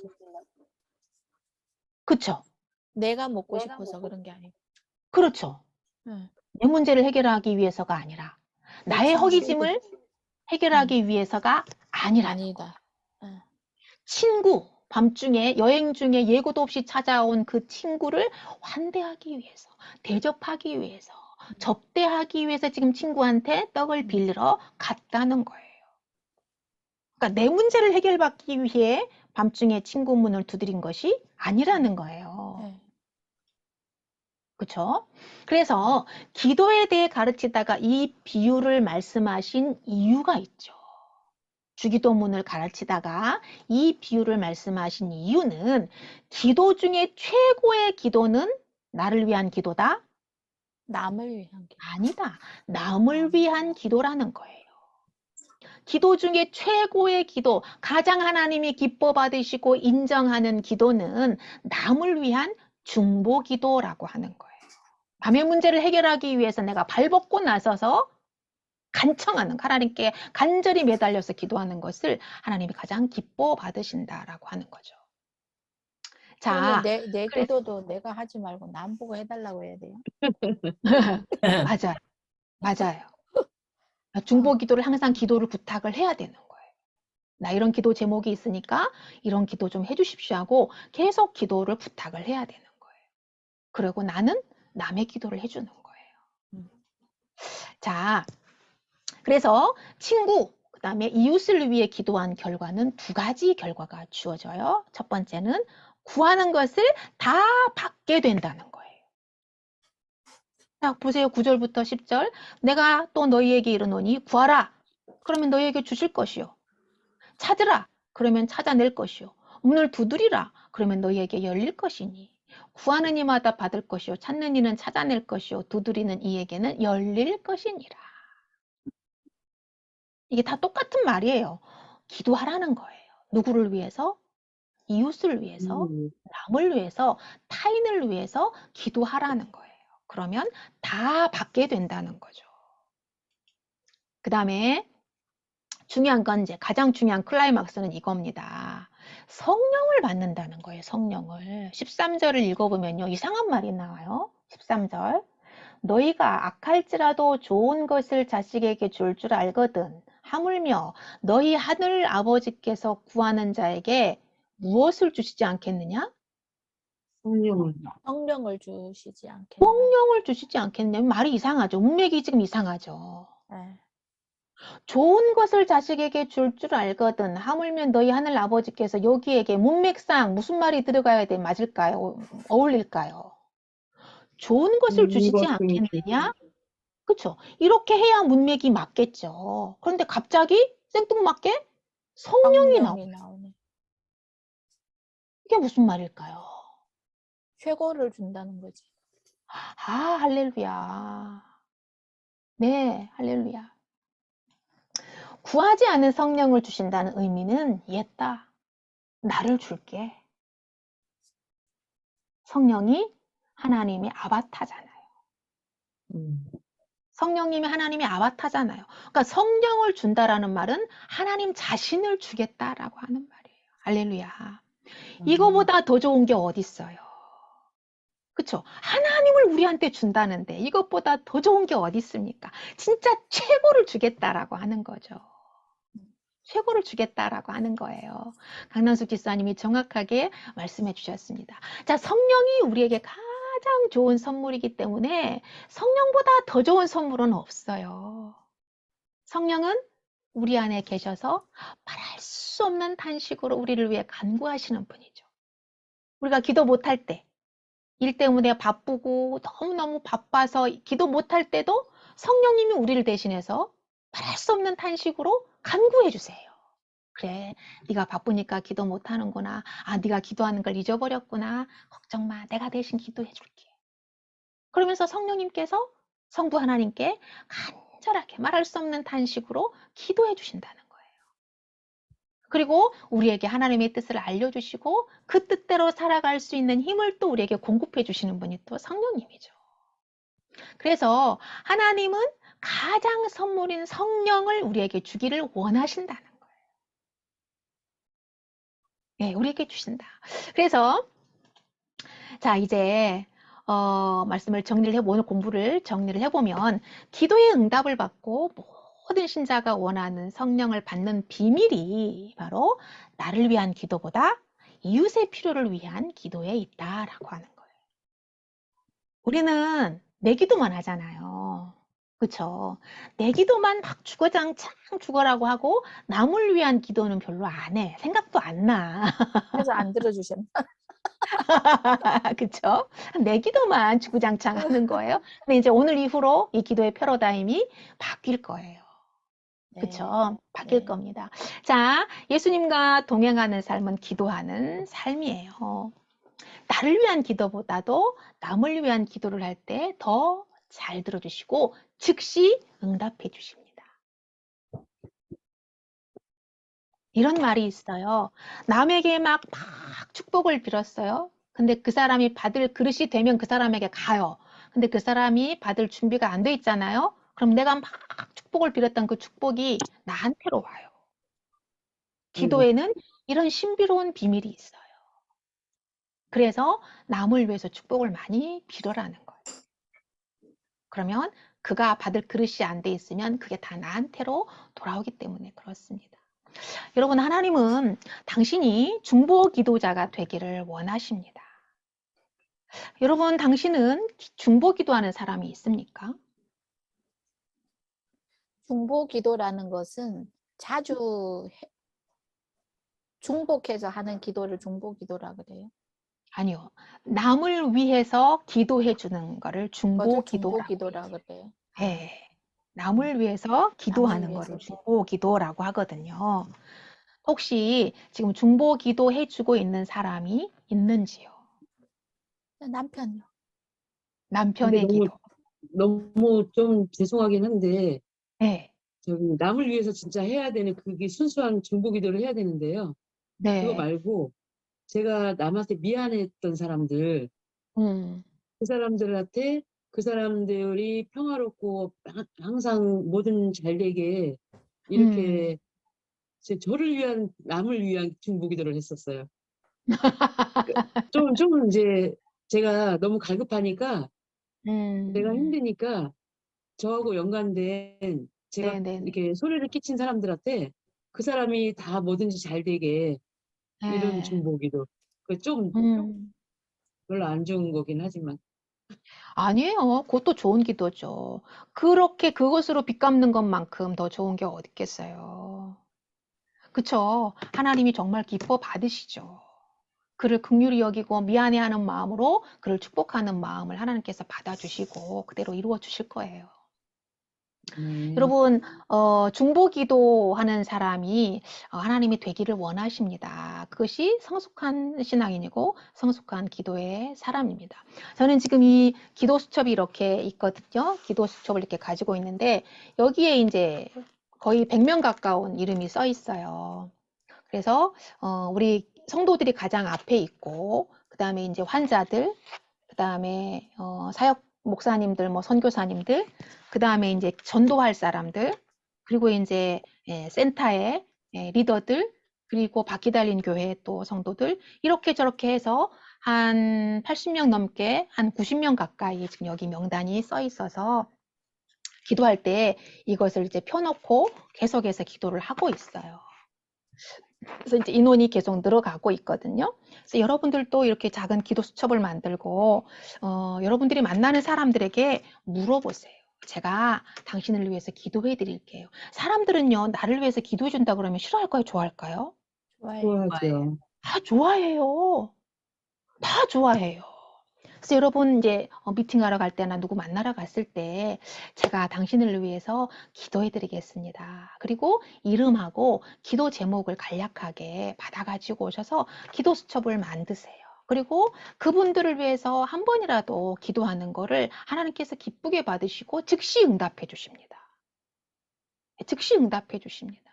그쵸? 내가 먹고 싶어서 그런 게 아니고. 그렇죠. 응. 내 문제를 해결하기 위해서가 아니라 나의 친구. 허기짐을 해결하기 위해서가 아니라는 거예요. 아니다. 응. 친구, 밤중에 여행 중에 예고도 없이 찾아온 그 친구를 환대하기 위해서, 대접하기 위해서, 접대하기 위해서 지금 친구한테 떡을 빌리러 갔다는 거예요. 그러니까 내 문제를 해결받기 위해 밤중에 친구 문을 두드린 것이 아니라는 거예요. 네. 그쵸? 그래서 기도에 대해 가르치다가 이 비유를 말씀하신 이유가 있죠. 주기도문을 가르치다가 이 비유를 말씀하신 이유는 기도 중에 최고의 기도는 나를 위한 기도다? 남을 위한 기도. 아니다. 남을 위한 기도라는 거예요. 기도 중에 최고의 기도, 가장 하나님이 기뻐 받으시고 인정하는 기도는 남을 위한 중보 기도라고 하는 거예요. 남의 문제를 해결하기 위해서 내가 발벗고 나서서 간청하는, 하나님께 간절히 매달려서 기도하는 것을 하나님이 가장 기뻐 받으신다라고 하는 거죠. 그러면 자, 내 그래서 기도도 내가 하지 말고 남 보고 해달라고 해야 돼요? 맞아요. 맞아요. 중보 기도를 항상 기도를 부탁을 해야 되는 거예요. 나 이런 기도 제목이 있으니까 이런 기도 좀 해주십시오 하고 계속 기도를 부탁을 해야 되는 거예요. 그리고 나는 남의 기도를 해주는 거예요. 자, 그래서 친구, 그 다음에 이웃을 위해 기도한 결과는 두 가지 결과가 주어져요. 첫 번째는 구하는 것을 다 받게 된다는 거예요. 자, 보세요. 9절부터 10절. 내가 또 너희에게 이르노니 구하라. 그러면 너희에게 주실 것이요. 찾으라. 그러면 찾아낼 것이요. 문을 두드리라. 그러면 너희에게 열릴 것이니. 구하는 이마다 받을 것이요. 찾는 이는 찾아낼 것이요. 두드리는 이에게는 열릴 것이니라. 이게 다 똑같은 말이에요. 기도하라는 거예요. 누구를 위해서? 이웃을 위해서, 남을 위해서, 타인을 위해서 기도하라는 거예요. 그러면 다 받게 된다는 거죠. 그 다음에 중요한 건 이제 가장 중요한 클라이막스는 이겁니다. 성령을 받는다는 거예요. 성령을. 13절을 읽어보면요. 이상한 말이 나와요. 13절. 너희가 악할지라도 좋은 것을 자식에게 줄 줄 알거든. 하물며 너희 하늘 아버지께서 구하는 자에게 무엇을 주시지 않겠느냐? 성령을. 성령을 주시지 않겠냐? 성령을 주시지 않겠느냐? 말이 이상하죠. 문맥이 지금 이상하죠. 네. 좋은 것을 자식에게 줄 줄 알거든. 하물며 너희 하늘 아버지께서 여기에게 문맥상 무슨 말이 들어가야 돼? 맞을까요? 어울릴까요? 좋은 것을 주시지 않겠느냐? 그쵸? 이렇게 해야 문맥이 맞겠죠. 그런데 갑자기 생뚱맞게 성령이 나와요. 성령이 나오네. 이게 무슨 말일까요? 최고를 준다는 거지. 아, 할렐루야. 네, 할렐루야. 구하지 않은 성령을 주신다는 의미는 옛다. 나를 줄게. 성령이 하나님의 아바타잖아요. 성령님이 하나님의 아바타잖아요. 그러니까 성령을 준다라는 말은 하나님 자신을 주겠다라고 하는 말이에요. 할렐루야. 이거보다 더 좋은 게 어디 있어요? 그쵸? 하나님을 우리한테 준다는데 이것보다 더 좋은 게 어디 있습니까? 진짜 최고를 주겠다라고 하는 거죠. 최고를 주겠다라고 하는 거예요. 강남숙 집사님이 정확하게 말씀해 주셨습니다. 자, 성령이 우리에게 가장 좋은 선물이기 때문에 성령보다 더 좋은 선물은 없어요. 성령은 우리 안에 계셔서 말할 수 없는 탄식으로 우리를 위해 간구하시는 분이죠. 우리가 기도 못할 때, 일 때문에 바쁘고 너무너무 바빠서 기도 못할 때도 성령님이 우리를 대신해서 말할 수 없는 탄식으로 간구해 주세요. 그래, 네가 바쁘니까 기도 못하는구나. 아, 네가 기도하는 걸 잊어버렸구나. 걱정 마. 내가 대신 기도해 줄게. 그러면서 성령님께서 성부 하나님께 간절하게 말할 수 없는 탄식으로 기도해 주신다는 거예요. 그리고 우리에게 하나님의 뜻을 알려주시고 그 뜻대로 살아갈 수 있는 힘을 또 우리에게 공급해 주시는 분이 또 성령님이죠. 그래서 하나님은 가장 선물인 성령을 우리에게 주기를 원하신다는 거예요. 네, 우리에게 주신다. 그래서 자, 이제 말씀을 오늘 공부를 정리를 해보면 기도의 응답을 받고 모든 신자가 원하는 성령을 받는 비밀이 바로 나를 위한 기도보다 이웃의 필요를 위한 기도에 있다라고 하는 거예요. 우리는 내 기도만 하잖아요. 그쵸? 내 기도만 막 주거장창 죽어라고 하고 남을 위한 기도는 별로 안 해. 생각도 안 나. 그래서 안 들어주셨나? 그쵸? 내 기도만 주구장창 하는 거예요. 근데 이제 오늘 이후로 이 기도의 패러다임이 바뀔 거예요. 네. 그쵸? 바뀔 네. 겁니다. 자, 예수님과 동행하는 삶은 기도하는 삶이에요. 나를 위한 기도보다도 남을 위한 기도를 할 때 더 잘 들어주시고 즉시 응답해 주십니다. 이런 말이 있어요. 남에게 막 축복을 빌었어요. 근데 그 사람이 받을 그릇이 되면 그 사람에게 가요. 근데 그 사람이 받을 준비가 안 돼 있잖아요. 그럼 내가 막 축복을 빌었던 그 축복이 나한테로 와요. 기도에는 이런 신비로운 비밀이 있어요. 그래서 남을 위해서 축복을 많이 빌어라는 거예요. 그러면 그가 받을 그릇이 안 돼 있으면 그게 다 나한테로 돌아오기 때문에 그렇습니다. 여러분, 하나님은 당신이 중보 기도자가 되기를 원하십니다. 여러분, 당신은 중보 기도하는 사람이 있습니까? 중보 기도라는 것은 자주 중복해서 하는 기도를 중보 기도라 그래요. 아니요. 남을 위해서 기도해 주는 거를 중보 그것을 중보 기도라고 기도라 해요. 그래요. 네. 남을 위해서 기도하는 위해서. 거를 중보 기도라고 하거든요. 혹시 지금 중보 기도해 주고 있는 사람이 있는지요? 남편요. 근데 남편의 기도. 너무 좀 죄송하긴 한데, 네. 저기 남을 위해서 진짜 해야 되는 그게 순수한 중보 기도를 해야 되는데요. 그거 네. 말고 제가 남한테 미안했던 사람들, 음. 그 사람들한테 그 사람들이 평화롭고 항상 뭐든 잘 되게 이렇게 저를 위한 남을 위한 중보 기도를 했었어요. 좀 이제 제가 너무 갈급하니까 내가 힘드니까 저하고 연관된 제가 네네네. 이렇게 소리를 끼친 사람들한테 그 사람이 다 뭐든지 잘 되게 이런 네. 중보기도 좀 음. 별로 안 좋은 거긴 하지만 아니에요. 그것도 좋은 기도죠. 그렇게 그것으로 빚 갚는 것만큼 더 좋은 게 어디 있겠어요. 그쵸? 하나님이 정말 기뻐 받으시죠. 그를 긍휼히 여기고 미안해하는 마음으로 그를 축복하는 마음을 하나님께서 받아주시고 그대로 이루어 주실 거예요. 네. 여러분, 중보 기도하는 사람이 하나님이 되기를 원하십니다. 그것이 성숙한 신앙인이고 성숙한 기도의 사람입니다. 저는 지금 이 기도 수첩이 이렇게 있거든요. 기도 수첩을 이렇게 가지고 있는데 여기에 이제 거의 100명 가까운 이름이 써 있어요. 그래서 우리 성도들이 가장 앞에 있고 그다음에 이제 환자들, 그다음에 사역 목사님들, 뭐 선교사님들, 그다음에 이제 전도할 사람들, 그리고 이제 센터의 리더들, 그리고 바퀴 달린 교회 또 성도들 이렇게 저렇게 해서 한 80명 넘게 한 90명 가까이 지금 여기 명단이 써 있어서 기도할 때 이것을 이제 펴놓고 계속해서 기도를 하고 있어요. 그래서 이제 인원이 계속 늘어가고 있거든요. 그래서 여러분들도 이렇게 작은 기도 수첩을 만들고 여러분들이 만나는 사람들에게 물어보세요. 제가 당신을 위해서 기도해 드릴게요. 사람들은요, 나를 위해서 기도해 준다 그러면 싫어할까요? 좋아할까요? 좋아요. 좋아하죠. 다 좋아해요. 다 좋아해요. 그래서 여러분 이제 미팅하러 갈 때나 누구 만나러 갔을 때 제가 당신을 위해서 기도해 드리겠습니다. 그리고 이름하고 기도 제목을 간략하게 받아가지고 오셔서 기도 수첩을 만드세요. 그리고 그분들을 위해서 한 번이라도 기도하는 거를 하나님께서 기쁘게 받으시고 즉시 응답해 주십니다. 즉시 응답해 주십니다.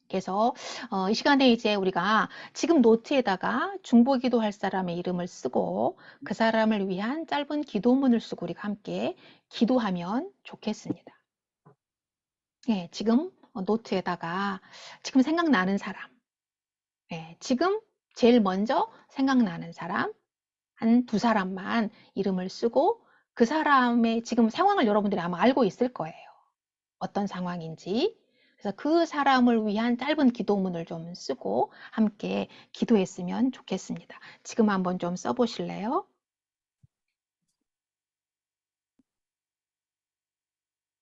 그래서 이 시간에 이제 우리가 지금 노트에다가 중보기도 할 사람의 이름을 쓰고 그 사람을 위한 짧은 기도문을 쓰고 우리가 함께 기도하면 좋겠습니다. 예, 지금 노트에다가 지금 생각나는 사람, 예, 지금 제일 먼저 생각나는 사람 한 두 사람만 이름을 쓰고 그 사람의 지금 상황을 여러분들이 아마 알고 있을 거예요. 어떤 상황인지. 그래서 그 사람을 위한 짧은 기도문을 좀 쓰고 함께 기도했으면 좋겠습니다. 지금 한번 좀 써보실래요?